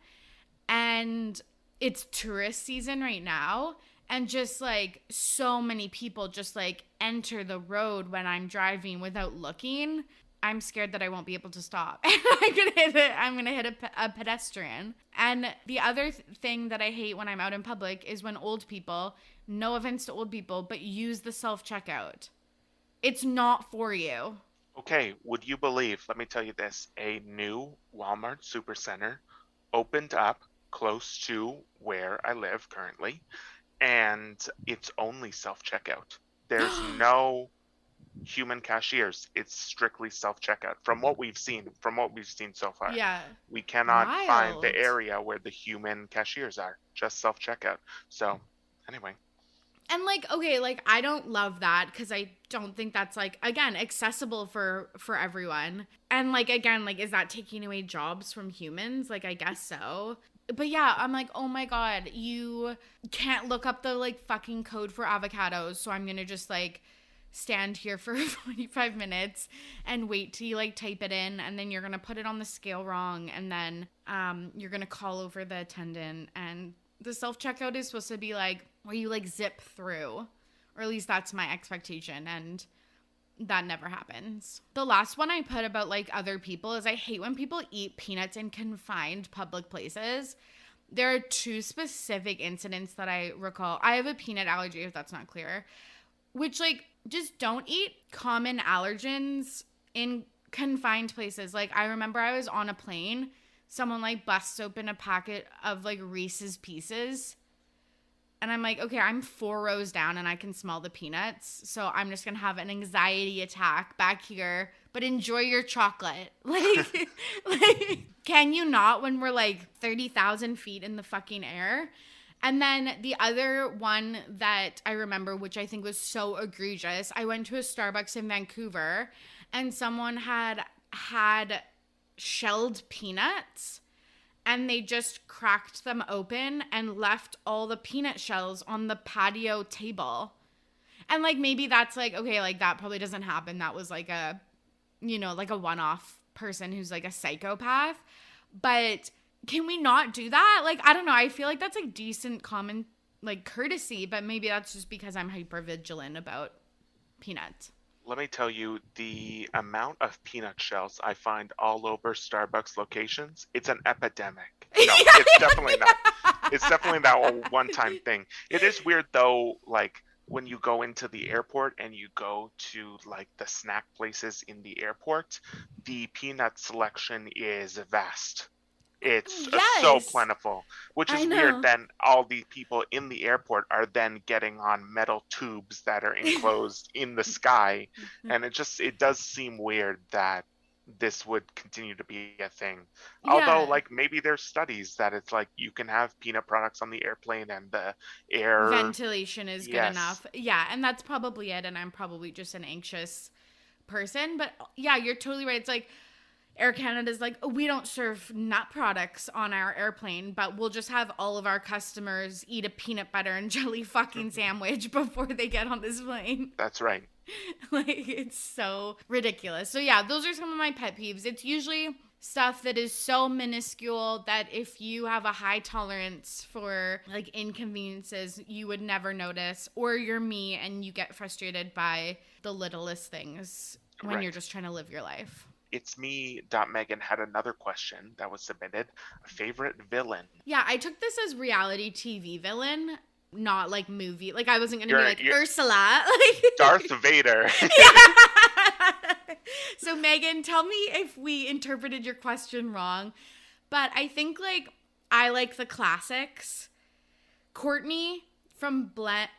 and it's tourist season right now. And just like so many people just like enter the road when I'm driving without looking. I'm scared that I won't be able to stop. I'm gonna hit a pedestrian. And the other thing that I hate when I'm out in public is when old people, no offense to old people, but use the self-checkout. It's not for you. Okay, would you believe, let me tell you this, a new Walmart Supercenter opened up close to where I live currently, and it's only self-checkout. There's no human cashiers. It's strictly self-checkout. From what we've seen so far. Yeah. We cannot find the Wild. area where the human cashiers are. Just self-checkout. So, anyway. And like, okay, like I don't love that because I don't think that's like, again, accessible for everyone. And like, again, like, is that taking away jobs from humans? Like, I guess so. But yeah, I'm like, oh my God, you can't look up the like fucking code for avocados. So I'm going to just like stand here for 45 minutes and wait till you like type it in, and then you're going to put it on the scale wrong, and then you're going to call over the attendant, and the self-checkout is supposed to be like where you like zip through, or at least that's my expectation, and that never happens. The last one I put about like other people is I hate when people eat peanuts in confined public places. There are two specific incidents that I recall. I have a peanut allergy, if that's not clear, which like just don't eat common allergens in confined places. Like I remember I was on a plane, someone like busts open a packet of like Reese's Pieces, and I'm like, okay, I'm 4 rows down and I can smell the peanuts, so I'm just gonna have an anxiety attack back here, but enjoy your chocolate. Like, like, can you not when we're like 30,000 feet in the fucking air? And then the other one that I remember, which I think was so egregious, I went to a Starbucks in Vancouver and someone had shelled peanuts, and they just cracked them open and left all the peanut shells on the patio table. And like maybe that's like, okay, like that probably doesn't happen. That was like a, you know, like a one-off person who's like a psychopath. But can we not do that? Like, I don't know. I feel like that's like decent common like courtesy, but maybe that's just because I'm hyper vigilant about peanuts. Let me tell you, the amount of peanut shells I find all over Starbucks locations, it's an epidemic. No, it's definitely not. It's definitely not a one-time thing. It is weird though, like when you go into the airport and you go to like the snack places in the airport, the peanut selection is vast. It's so Yes. plentiful, which I is weird. know. Then all these people in the airport are then getting on metal tubes that are enclosed in the sky, and it does seem weird that this would continue to be a thing. Although, Yeah. like, maybe there's studies that it's like you can have peanut products on the airplane and the air. Ventilation is good Yes, enough. Yeah, and that's probably it. And I'm probably just an anxious person. But yeah, you're totally right. It's like Air Canada's like, oh, we don't serve nut products on our airplane, but we'll just have all of our customers eat a peanut butter and jelly fucking sandwich before they get on this plane. that's right. Like, it's so ridiculous. So yeah, those are some of my pet peeves. It's usually stuff that is so minuscule that if you have a high tolerance for like inconveniences, you would never notice, or you're me and you get frustrated by the littlest things when you're Right. just trying to live your life. It's me. Megan had another question that was submitted. A favorite villain? Yeah, I took this as reality TV villain, not like movie. Like I wasn't gonna be like You're Ursula. Like Darth Vader. yeah. So Megan, tell me if we interpreted your question wrong. But I think like I like the classics. Courtney from Ben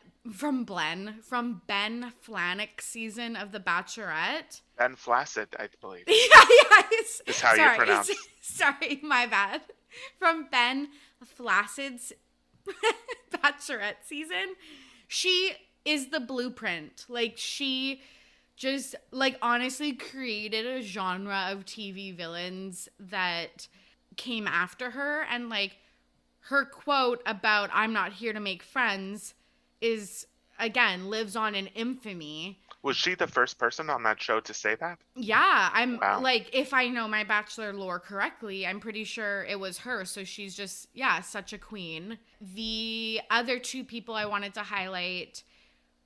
Flanick's season of The Bachelorette. Ben Flaccid, I believe, is how you Sorry. pronounce. Sorry, my bad. From Ben Flaccid's Bachelorette season. She is the blueprint. Like, she just, like, honestly created a genre of TV villains that came after her. And, like, her quote about, I'm not here to make friends, is, again, lives on in infamy. Was she the first person on that show to say that? Yeah, I'm Wow. like, if I know my Bachelor lore correctly, I'm pretty sure it was her. So she's just, yeah, such a queen. The other two people I wanted to highlight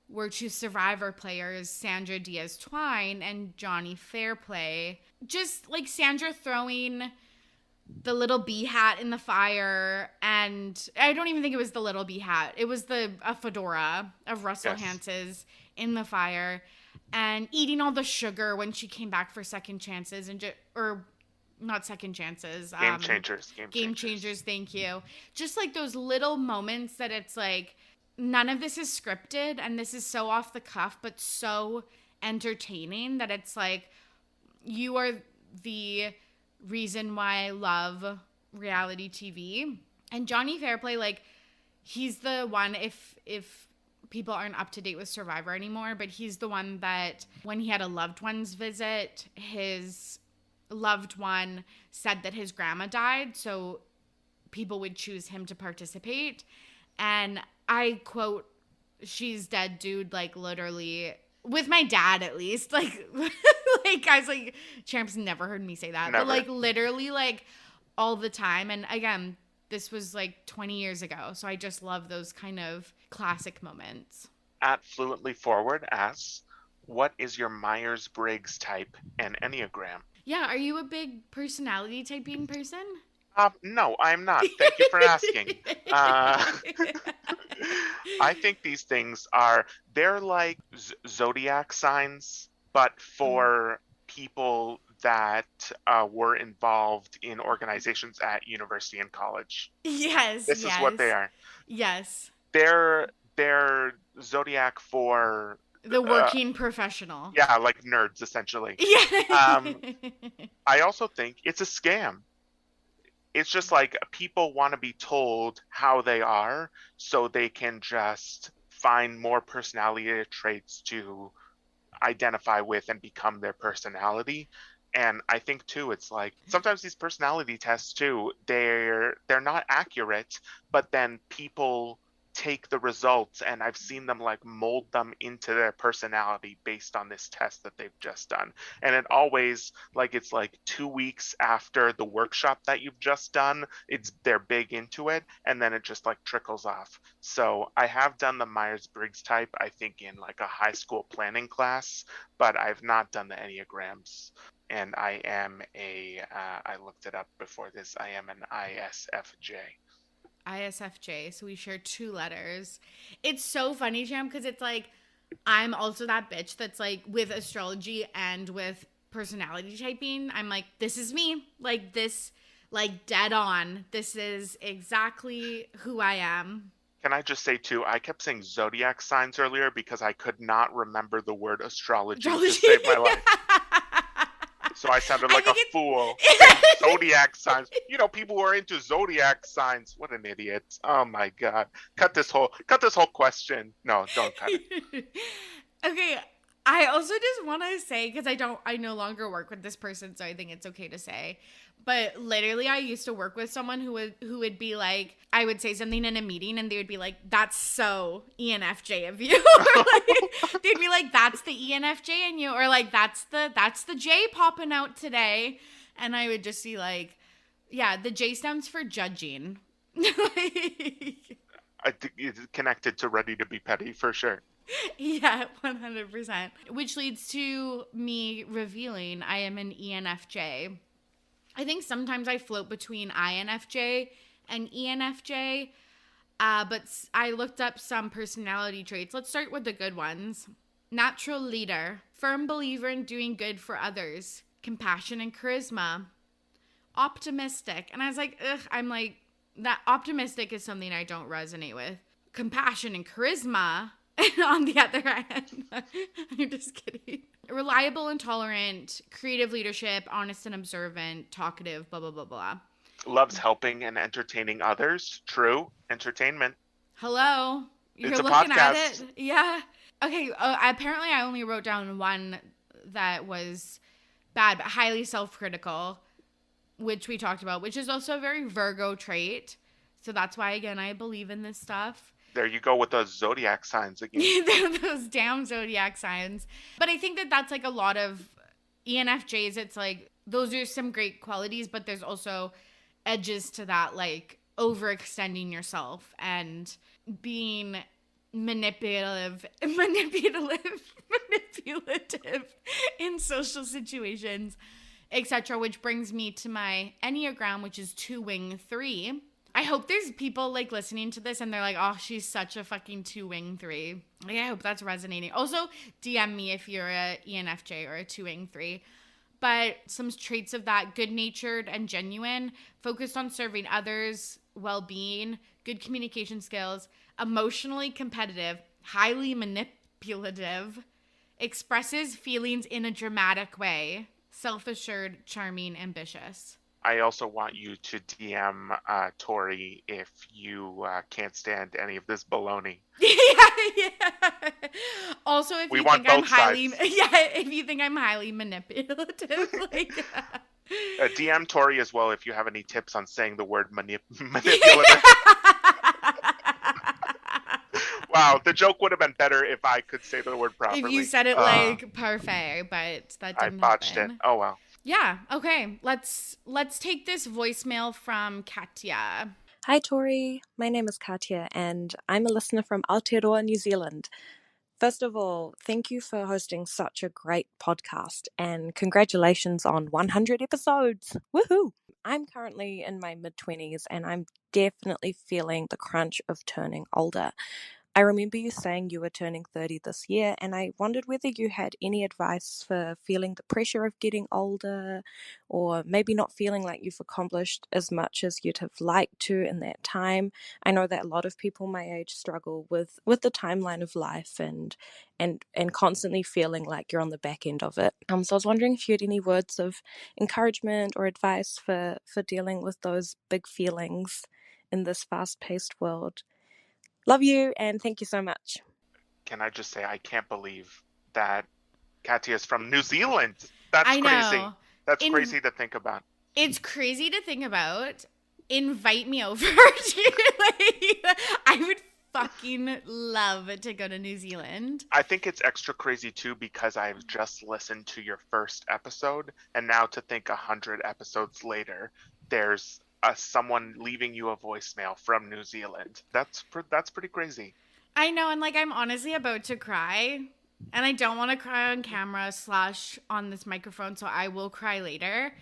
were two Survivor players, Sandra Diaz-Twine and Johnny Fairplay. Just like Sandra throwing the little bee hat in the fire, and I don't even think it was the little bee hat. It was a fedora of Russell Yes. Hance's in the fire, and eating all the sugar when she came back for second chances or not second chances. Game changers. Game changers. Thank you. Just like those little moments that it's like none of this is scripted, and this is so off the cuff, but so entertaining that it's like you are the reason why I love reality TV. And Johnny Fairplay, like, he's the one, if people aren't up to date with Survivor anymore, but he's the one that when he had a loved one's visit, his loved one said that his grandma died, so people would choose him to participate. And I quote, she's dead, dude, like literally with my dad at least, like like guys, like Champ's never heard me say that. Never. But like literally like all the time. And again, this was like 20 years ago, so I just love those kind of classic moments. At Fluently Forward asks, what is your Myers-Briggs type and Enneagram? Yeah, are you a big personality typing person? No, I'm not. Thank you for asking. I think these things they're like zodiac signs, but for people that were involved in organizations at university and college. Yes. This is what they are. Yes. They're zodiac for the working professional. Yeah, like nerds essentially. Yeah. I also think it's a scam. It's just like people want to be told how they are so they can just find more personality traits to identify with and become their personality. And I think too, it's like sometimes these personality tests too, they're not accurate, but then people take the results, and I've seen them like mold them into their personality based on this test that they've just done. And it always it's like 2 weeks after the workshop that you've just done, they're big into it, and then it just like trickles off. So I have done the Myers-Briggs type, I think in like a high school planning class, but I've not done the Enneagrams. And I am I looked it up before this, I am an ISFJ. ISFJ, so we share 2 letters. It's so funny, Champ, because it's like I'm also that bitch that's like with astrology and with personality typing. I'm like, this is me. Like this, Like, dead on. This is exactly who I am. Can I just say too, I kept saying zodiac signs earlier because I could not remember the word astrology to save my life. So I sounded like a fool saying zodiac signs. You know, people who are into zodiac signs. What an idiot. Oh my God. Cut this whole question. No, don't cut it. Okay, I also just want to say, because I no longer work with this person, so I think it's okay to say, but literally I used to work with someone who would be like, I would say something in a meeting and they would be like, that's so ENFJ of you. Or like, they'd be like, that's the ENFJ in you, or like, that's the J popping out today. And I would just be like, yeah, the J stands for judging. I think it's connected to Ready to Be Petty for sure. Yeah, 100%. Which leads to me revealing I am an ENFJ. I think sometimes I float between INFJ and ENFJ, but I looked up some personality traits. Let's start with the good ones. Natural leader, firm believer in doing good for others, compassion and charisma, optimistic. And I was like, I'm like, that optimistic is something I don't resonate with. Compassion and charisma, on the other hand, I'm just kidding. Reliable and tolerant, creative leadership, honest and observant, talkative, blah, blah, blah, blah. Loves helping and entertaining others. True. Entertainment. Hello. You're It's a looking at podcast. it. Yeah. Okay. Apparently I only wrote down one that was bad, but highly self-critical, which we talked about, which is also a very Virgo trait. So that's why, again, I believe in this stuff. There you go with those zodiac signs again. Those damn zodiac signs. But I think that that's like a lot of ENFJs. It's like, those are some great qualities, but there's also edges to that, like overextending yourself and being manipulative in social situations, etc. Which brings me to my Enneagram, which is 2-wing 3. I hope there's people like listening to this and they're like, oh, she's such a fucking 2-wing 3. Like, I hope that's resonating. Also, DM me if you're a ENFJ or a 2-wing 3. But some traits of that: good-natured and genuine, focused on serving others, well-being, good communication skills, emotionally competitive, highly manipulative, expresses feelings in a dramatic way, self-assured, charming, ambitious. I also want you to DM Torry if you can't stand any of this baloney. Yeah. Also, if We you want think I'm both highly, sides. if you think I'm highly manipulative, like, DM Torry as well if you have any tips on saying the word manipulative. Wow, the joke would have been better if I could say the word properly. if you said it like parfait, but that I didn't botched happen. it. Oh well. Yeah. Okay. Let's take this voicemail from Katya. Hi, Torry. My name is Katya, and I'm a listener from Aotearoa, New Zealand. First of all, thank you for hosting such a great podcast, and congratulations on 100 episodes. Woohoo! I'm currently in my mid-20s, and I'm definitely feeling the crunch of turning older. I remember you saying you were turning 30 this year, and I wondered whether you had any advice for feeling the pressure of getting older, or maybe not feeling like you've accomplished as much as you'd have liked to in that time. I know that a lot of people my age struggle with the timeline of life and constantly feeling like you're on the back end of it. So I was wondering if you had any words of encouragement or advice for dealing with those big feelings in this fast-paced world. Love you, and thank you so much. Can I just say I can't believe that Katya is from New Zealand. That's I crazy. know. That's crazy to think about. It's crazy to think about. Invite me over. I would fucking love to go to New Zealand. I think it's extra crazy too because I've just listened to your first episode, and now to think 100 episodes later, there's someone leaving you a voicemail from New Zealand. That's pretty crazy. I know, and like I'm honestly about to cry, and I don't want to cry on camera / on this microphone, so I will cry later.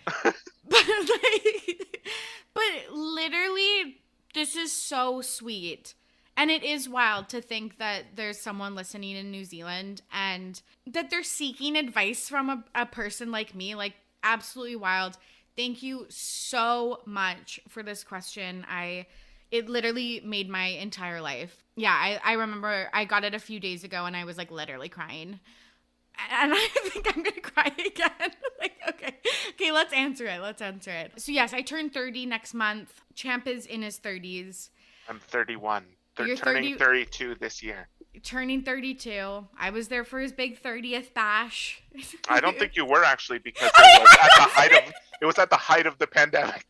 but literally, this is so sweet. And it is wild to think that there's someone listening in New Zealand and that they're seeking advice from a person like me. Like, absolutely wild Thank you so much for this question. It literally made my entire life. Yeah, I remember I got it a few days ago and I was like literally crying. And I think I'm going to cry again. Like, okay, let's answer it. So yes, I turn 30 next month. Champ is in his 30s. I'm 31. You're Turning 30 32 this year. Turning 32. I was there for his big 30th bash. I don't think you were actually, because it was at the height of the pandemic.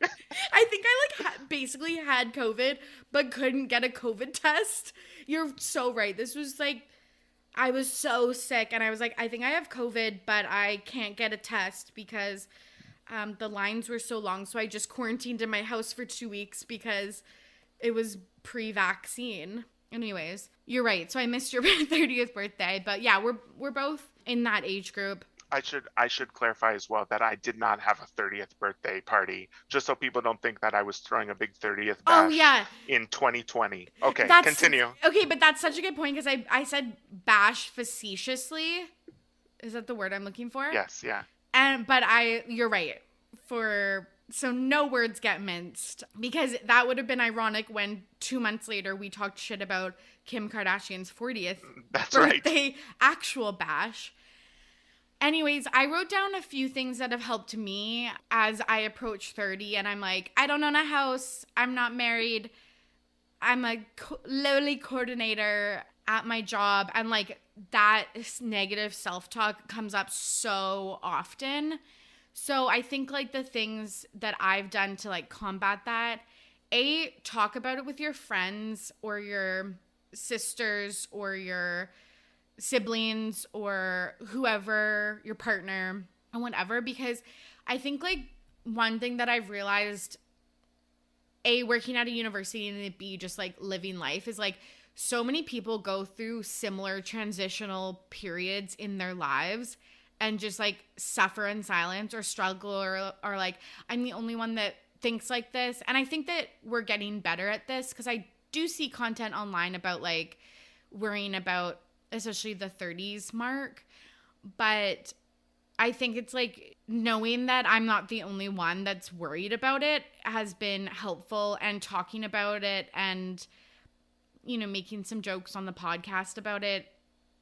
I think I like basically had COVID but couldn't get a COVID test. You're so right. This was like I was so sick and I was like, I think I have COVID, but I can't get a test because the lines were so long. So I just quarantined in my house for 2 weeks because it was pre-vaccine. Anyways, you're right. So I missed your 30th birthday, but yeah, we're both in that age group. I should clarify as well that I did not have a 30th birthday party, just so people don't think that I was throwing a big 30th bash in 2020. Okay, continue. Okay, but that's such a good point because I said bash facetiously. Is that the word I'm looking for? Yes, yeah. But you're right. So no words get minced, because that would have been ironic when 2 months later we talked shit about Kim Kardashian's 40th birthday actual bash. Anyways, I wrote down a few things that have helped me as I approach 30, and I'm like, I don't own a house. I'm not married. I'm a lowly coordinator at my job, and like that negative self-talk comes up so often. So I think like the things that I've done to like combat that, talk about it with your friends or your sisters or your siblings or whoever, your partner and whatever, because I think like one thing that I've realized, working at a university, and B, just like living life, is like so many people go through similar transitional periods in their lives and just like suffer in silence or struggle or like, I'm the only one that thinks like this. And I think that we're getting better at this because I do see content online about like worrying about especially the 30s mark. But I think it's like knowing that I'm not the only one that's worried about it has been helpful, and talking about it and, you know, making some jokes on the podcast about it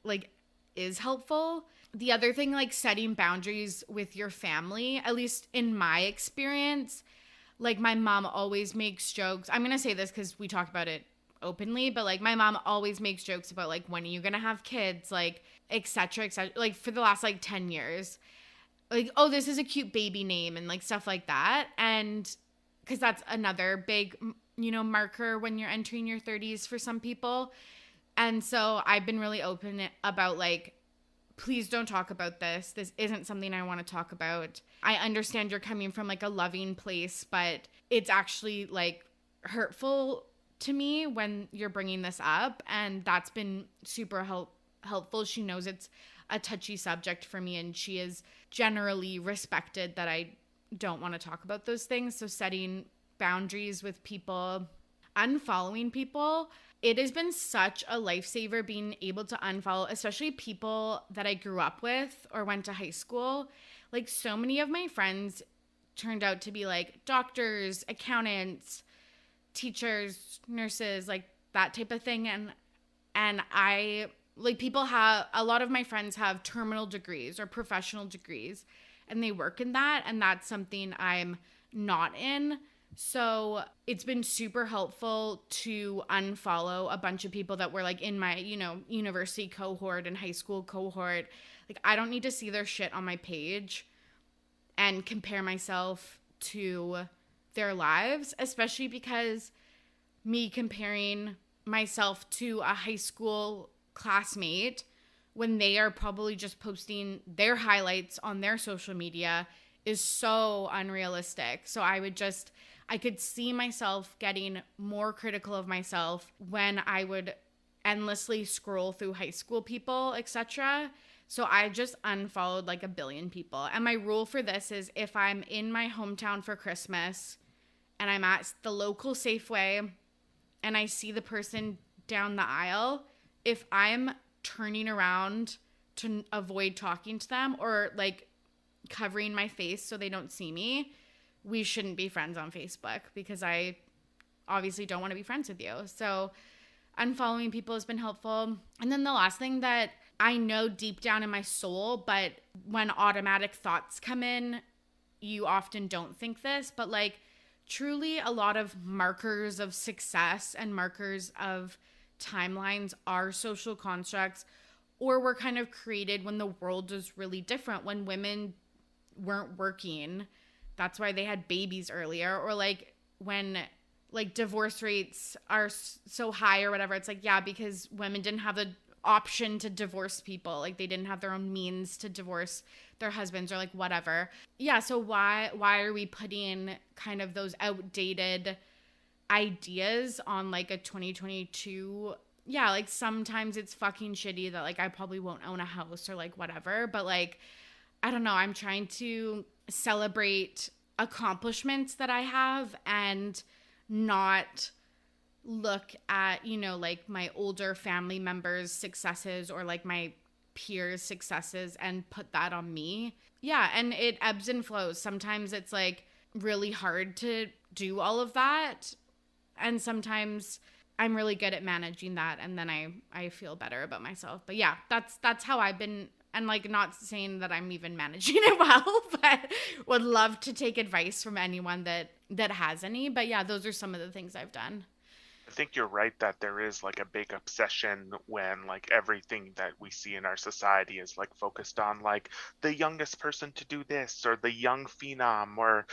like is helpful. The other thing, like setting boundaries with your family, at least in my experience, like my mom always makes jokes. I'm going to say this because we talk about it openly, but like my mom always makes jokes about like, when are you going to have kids? Like, et cetera, like for the last like 10 years, like, oh, this is a cute baby name and like stuff like that. And because that's another big, you know, marker when you're entering your 30s for some people. And so I've been really open about like, please don't talk about this. This isn't something I want to talk about. I understand you're coming from like a loving place, but it's actually like hurtful to me when you're bringing this up. And that's been super helpful. She knows it's a touchy subject for me, and she is generally respected that I don't want to talk about those things. So setting boundaries with people, unfollowing people. It has been such a lifesaver being able to unfollow, especially people that I grew up with or went to high school. Like so many of my friends turned out to be like doctors, accountants, teachers, nurses, like that type of thing. And I like a lot of my friends have terminal degrees or professional degrees, and they work in that. And that's something I'm not in. So it's been super helpful to unfollow a bunch of people that were like in my, you know, university cohort and high school cohort. Like I don't need to see their shit on my page and compare myself to their lives, especially because me comparing myself to a high school classmate when they are probably just posting their highlights on their social media is so unrealistic. So I could see myself getting more critical of myself when I would endlessly scroll through high school people, etc. So I just unfollowed like a billion people. And my rule for this is if I'm in my hometown for Christmas and I'm at the local Safeway and I see the person down the aisle, if I'm turning around to avoid talking to them or like covering my face so they don't see me, we shouldn't be friends on Facebook because I obviously don't want to be friends with you. So unfollowing people has been helpful. And then the last thing that I know deep down in my soul, but when automatic thoughts come in, you often don't think this, but like truly a lot of markers of success and markers of timelines are social constructs, or were kind of created when the world was really different, when women weren't working. That's why they had babies earlier. Or like when like divorce rates are so high or whatever, it's like, yeah, because women didn't have the option to divorce people. Like they didn't have their own means to divorce their husbands or like whatever. Yeah, so why are we putting kind of those outdated ideas on like a 2022? Yeah, like sometimes it's fucking shitty that like I probably won't own a house or like whatever, but like I don't know, I'm trying to celebrate accomplishments that I have and not look at, you know, like my older family members' successes or like my peers' successes and put that on me. Yeah, and it ebbs and flows. Sometimes it's like really hard to do all of that, and sometimes I'm really good at managing that, and then I feel better about myself. But yeah, that's how I've been. And like, not saying that I'm even managing it well, but would love to take advice from anyone that has any. But yeah, those are some of the things I've done. I think you're right that there is like a big obsession when like everything that we see in our society is like focused on like the youngest person to do this, or the young phenom, or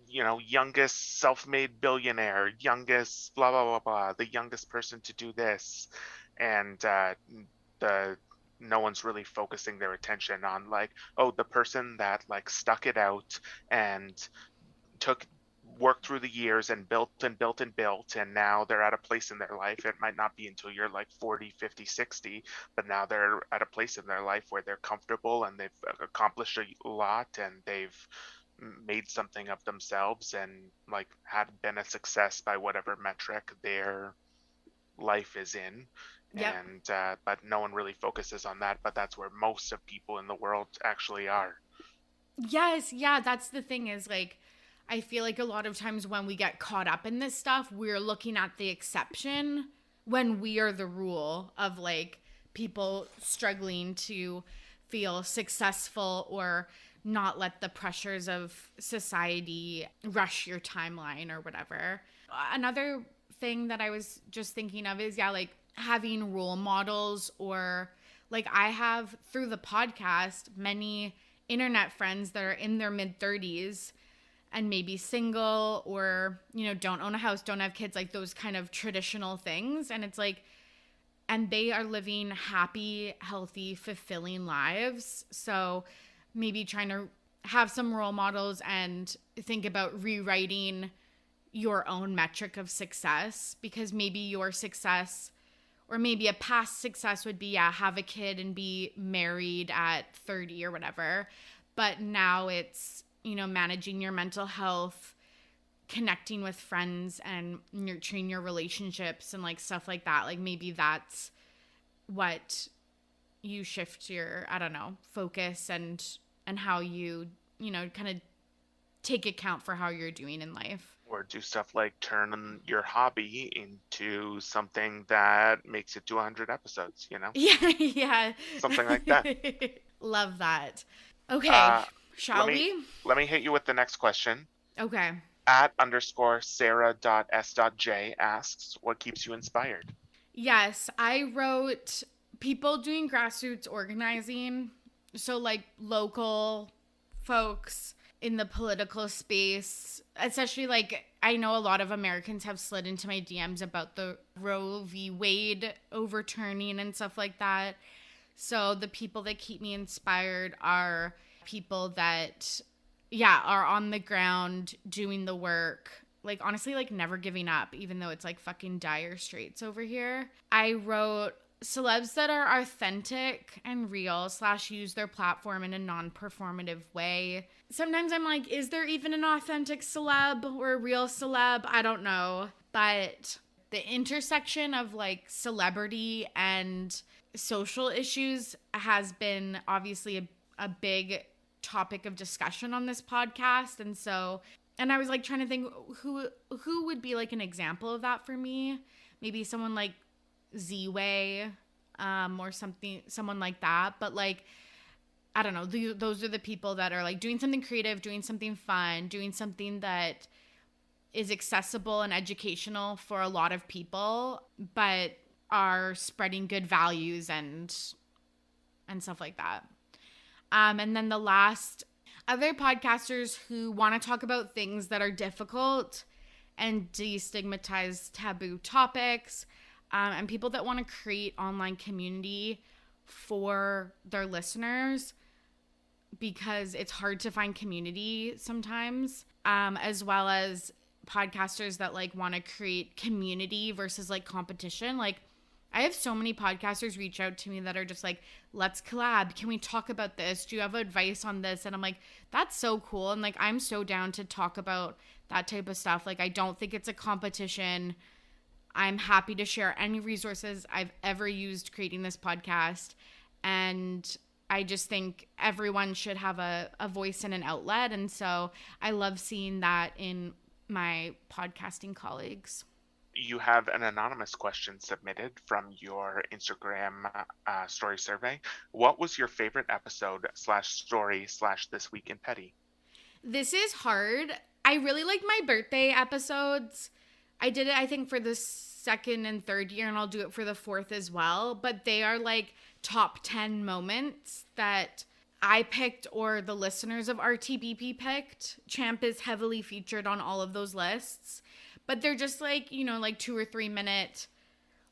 you know, youngest self-made billionaire, youngest blah blah blah blah, the youngest person to do this. And the no one's really focusing their attention on like, oh, the person that like stuck it out and took worked through the years and built and built and built, and now they're at a place in their life. It might not be until you're like 40, 50, 60, but now they're at a place in their life where they're comfortable and they've accomplished a lot, and they've made something of themselves, and like had been a success by whatever metric their life is in. Yep. And but no one really focuses on that, but that's where most of people in the world actually are. Yes, yeah, that's the thing is like I feel like a lot of times when we get caught up in this stuff, we're looking at the exception when we are the rule of like people struggling to feel successful or not let the pressures of society rush your timeline or whatever. Another thing that I was just thinking of is, yeah, like having role models, or like I have through the podcast many internet friends that are in their mid 30s and maybe single, or, you know, don't own a house, don't have kids, like those kind of traditional things. And it's like, and they are living happy, healthy, fulfilling lives. So maybe trying to have some role models and think about rewriting your own metric of success, because maybe your success, or maybe a past success would be, yeah, have a kid and be married at 30 or whatever. But now it's, you know, managing your mental health, connecting with friends, and nurturing your relationships and like stuff like that. Like maybe that's what you shift your, I don't know, focus and how you know, kind of take account for how you're doing in life. Or do stuff like turn your hobby into something that makes it to 100 episodes, you know? Yeah, yeah. Something like that. Love that. Okay, shall we? Let me hit you with the next question. Okay. @_Sarah.S.J asks, what keeps you inspired? Yes, I wrote people doing grassroots organizing. So like local folks in the political space, especially like I know a lot of Americans have slid into my DMs about the Roe v. Wade overturning and stuff like that. So the people that keep me inspired are people that, yeah, are on the ground doing the work. Like, honestly, like never giving up, even though it's like fucking dire straits over here. I wrote celebs that are authentic and real / use their platform in a non-performative way. Sometimes I'm like, is there even an authentic celeb or a real celeb? I don't know. But the intersection of like celebrity and social issues has been obviously a big topic of discussion on this podcast. And so And I was like trying to think who would be like an example of that for me. Maybe someone like Z-Way, or someone like that. But like, I don't know. Those are the people that are like doing something creative, doing something fun, doing something that is accessible and educational for a lot of people, but are spreading good values and stuff like that. And then the last, other podcasters who want to talk about things that are difficult and destigmatize taboo topics, and people that want to create online community for their listeners, because it's hard to find community sometimes, as well as podcasters that like want to create community versus like competition. Like, I have so many podcasters reach out to me that are just like, let's collab. Can we talk about this? Do you have advice on this? And I'm like, that's so cool. And like, I'm so down to talk about that type of stuff. Like, I don't think it's a competition. I'm happy to share any resources I've ever used creating this podcast. And I just think everyone should have a voice and an outlet. And so I love seeing that in my podcasting colleagues. You have an anonymous question submitted from your Instagram story survey. What was your favorite episode /story /This Week in Petty? This is hard. I really like my birthday episodes. I did it, I think, for the second and third year, and I'll do it for the fourth as well. But they are like top 10 moments that I picked or the listeners of RTBP picked. Champ is heavily featured on all of those lists. But they're just like, you know, like 2 or 3 minute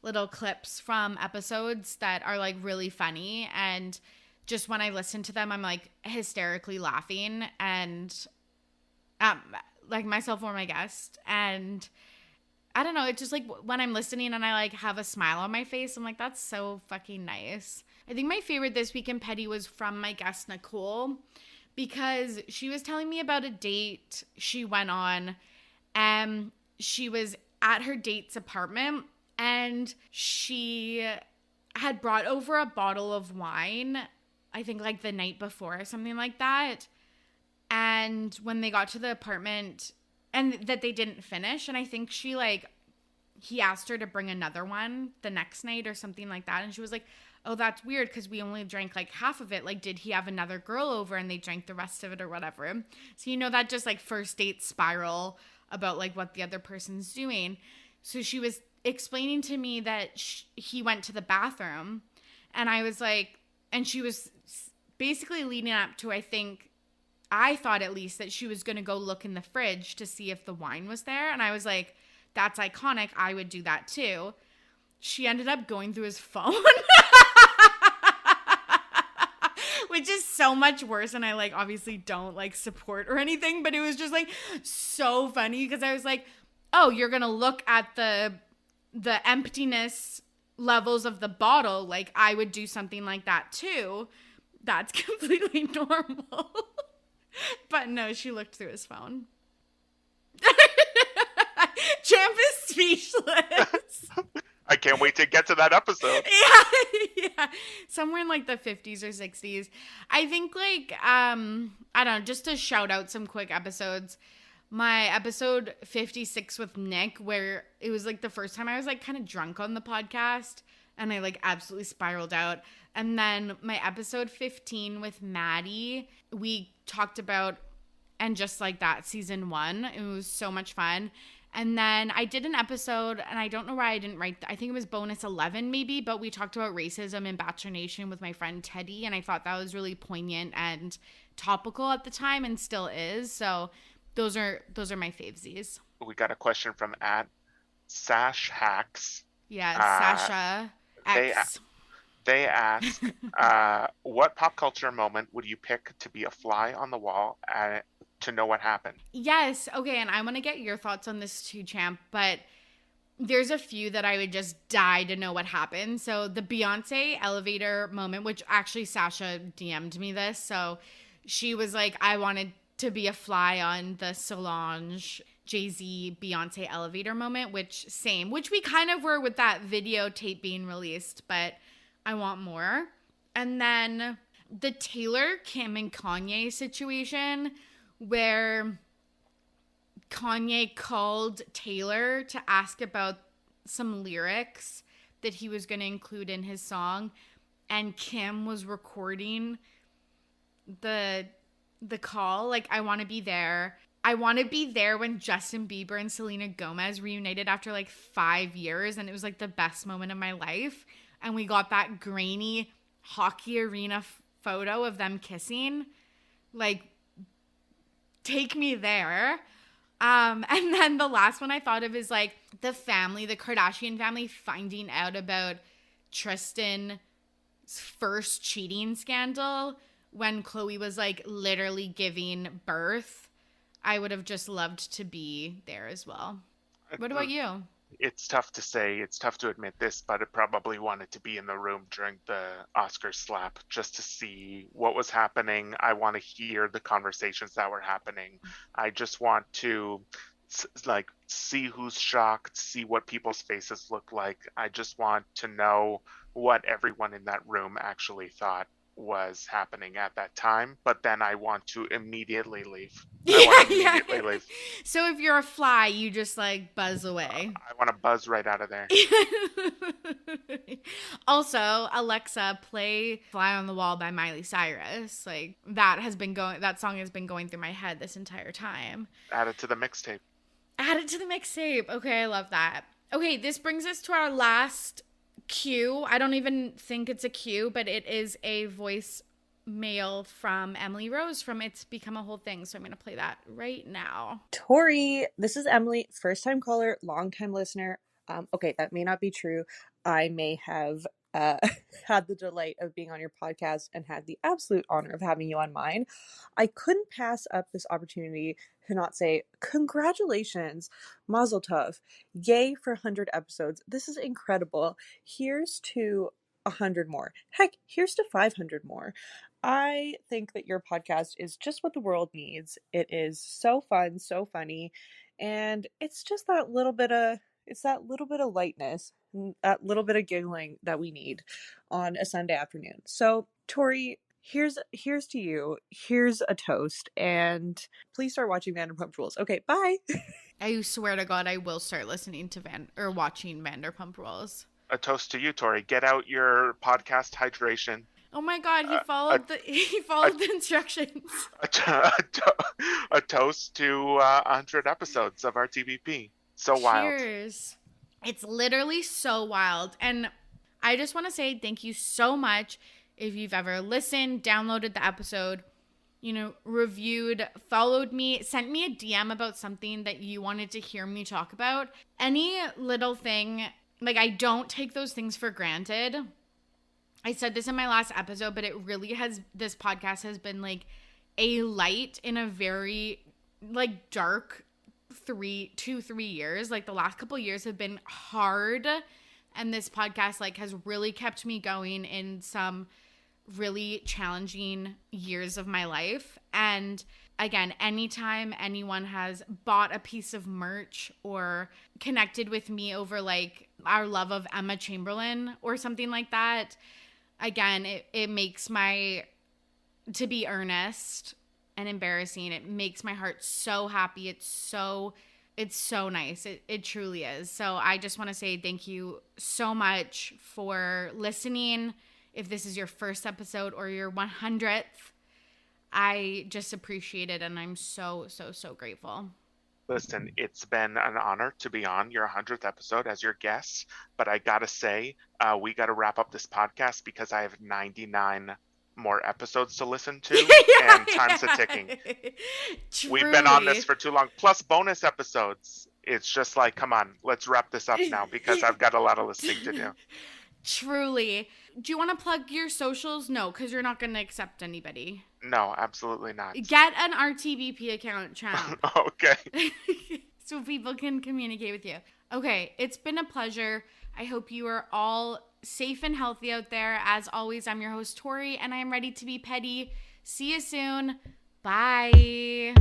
little clips from episodes that are like really funny. And just when I listen to them, I'm like hysterically laughing and like myself or my guest. And I don't know, it's just like when I'm listening and I like have a smile on my face, I'm like, that's so fucking nice. I think my favorite This Week in Petty was from my guest, Nicole, because she was telling me about a date she went on. She was at her date's apartment and she had brought over a bottle of wine, I think like the night before or something like that. And when they got to the apartment, and that they didn't finish, and I think he asked her to bring another one the next night or something like that. And she was like, oh, that's weird because we only drank like half of it. Like, did he have another girl over and they drank the rest of it or whatever? So, you know, that just like first date spiral about like what the other person's doing. So she was explaining to me that he went to the bathroom, and I was like, and she was basically leading up to, I thought at least that she was going to go look in the fridge to see if the wine was there. And I was like, that's iconic. I would do that too. She ended up going through his phone. Which is so much worse, and I like obviously don't like support or anything, but it was just like so funny because I was like, oh, you're gonna look at the emptiness levels of the bottle, like I would do something like that too. That's completely normal. But no, she looked through his phone. Champ is speechless. I can't wait to get to that episode. Yeah. Somewhere in like the 50s or 60s. I think like, I don't know, just to shout out some quick episodes. My episode 56 with Nick, where it was like the first time I was like kind of drunk on the podcast and I like absolutely spiraled out. And then my episode 15 with Maddie, we talked about, and just like that, season 1. It was so much fun. And then I did an episode, and I don't know why I didn't write I think it was bonus 11 maybe, but we talked about racism in Bachelor Nation with my friend Teddy, and I thought that was really poignant and topical at the time and still is. So those are my favesies. We got a question from @Sash Hacks. Yeah, Sasha X. They ask, what pop culture moment would you pick to be a fly on the wall to know what happened? Yes. Okay. And I want to get your thoughts on this too, Champ, but there's a few that I would just die to know what happened. So the Beyonce elevator moment, which actually Sasha DM'd me this. So she was like, I wanted to be a fly on the Solange Jay-Z Beyonce elevator moment, which we kind of were with that videotape being released, but I want more. And then the Taylor, Kim, and Kanye situation, where Kanye called Taylor to ask about some lyrics that he was going to include in his song, and Kim was recording the call. Like, I want to be there. I want to be there when Justin Bieber and Selena Gomez reunited after like 5 years, and it was like the best moment of my life. And we got that grainy hockey arena photo of them kissing. Like, take me there. And then the last one I thought of is like the Kardashian family finding out about Tristan's first cheating scandal when Khloe was like literally giving birth. I would have just loved to be there as well. What about you? It's tough to say, it's tough to admit this, but I probably wanted to be in the room during the Oscars slap just to see what was happening. I want to hear the conversations that were happening. I just want to like see who's shocked, see what people's faces look like. I just want to know what everyone in that room actually thought was happening at that time, but then I want to immediately leave. I want to immediately leave. So if you're a fly, you just like buzz away. I want to buzz right out of there. Also, Alexa, play Fly on the Wall by Miley Cyrus. Like, that song has been going through my head this entire time. Add it to the mixtape. Add it to the mixtape. Okay, I love that. Okay, this brings us to our last cue. I don't even think it's a cue, but it is a voice mail from Emily Rose from It's Become a Whole Thing. So I'm going to play that right now. Torry, this is Emily, first time caller, long time listener. Okay, that may not be true. I may have had the delight of being on your podcast and had the absolute honor of having you on mine. I couldn't pass up this opportunity to not say congratulations, Mazel Tov, yay for 100 episodes. This is incredible. Here's to 100 more. Heck, here's to 500 more. I think that your podcast is just what the world needs. It is so fun, so funny, and it's just that little bit of lightness, that little bit of giggling that we need on a Sunday afternoon. So, Torry, here's to you. Here's a toast, and please start watching Vanderpump Rules. Okay, bye. I swear to God, I will start listening to watching Vanderpump Rules. A toast to you, Torry. Get out your podcast hydration. Oh my God, he followed the instructions. A toast to 100 episodes of RTBP. So wild. Cheers. It's literally so wild. And I just want to say thank you so much if you've ever listened, downloaded the episode, reviewed, followed me, sent me a DM about something that you wanted to hear me talk about. Any little thing, like, I don't take those things for granted. I said this in my last episode, but this podcast has been like a light in a very like dark 3 years. Like, the last couple of years have been hard, and this podcast like has really kept me going in some really challenging years of my life. And again, anytime anyone has bought a piece of merch or connected with me over like our love of Emma Chamberlain or something like that, again, it makes to be earnest and embarrassing, it makes my heart so happy. It's so nice. It truly is. So I just want to say thank you so much for listening. If this is your first episode or your 100th, I just appreciate it, and I'm so, so, so grateful. Listen, it's been an honor to be on your 100th episode as your guest, but I gotta say, we gotta wrap up this podcast because I have 99 more episodes to listen to, and time's a-ticking. We've been on this for too long, plus bonus episodes. It's just like, come on, let's wrap this up now because I've got a lot of listening to do. Truly. Do you want to plug your socials? No, because you're not going to accept anybody. No, absolutely not. Get an RTBP account, Champ. Okay. So people can communicate with you. Okay, it's been a pleasure. I hope you are all safe and healthy out there. As always, I'm your host, Torry, and I am ready to be petty. See you soon. Bye.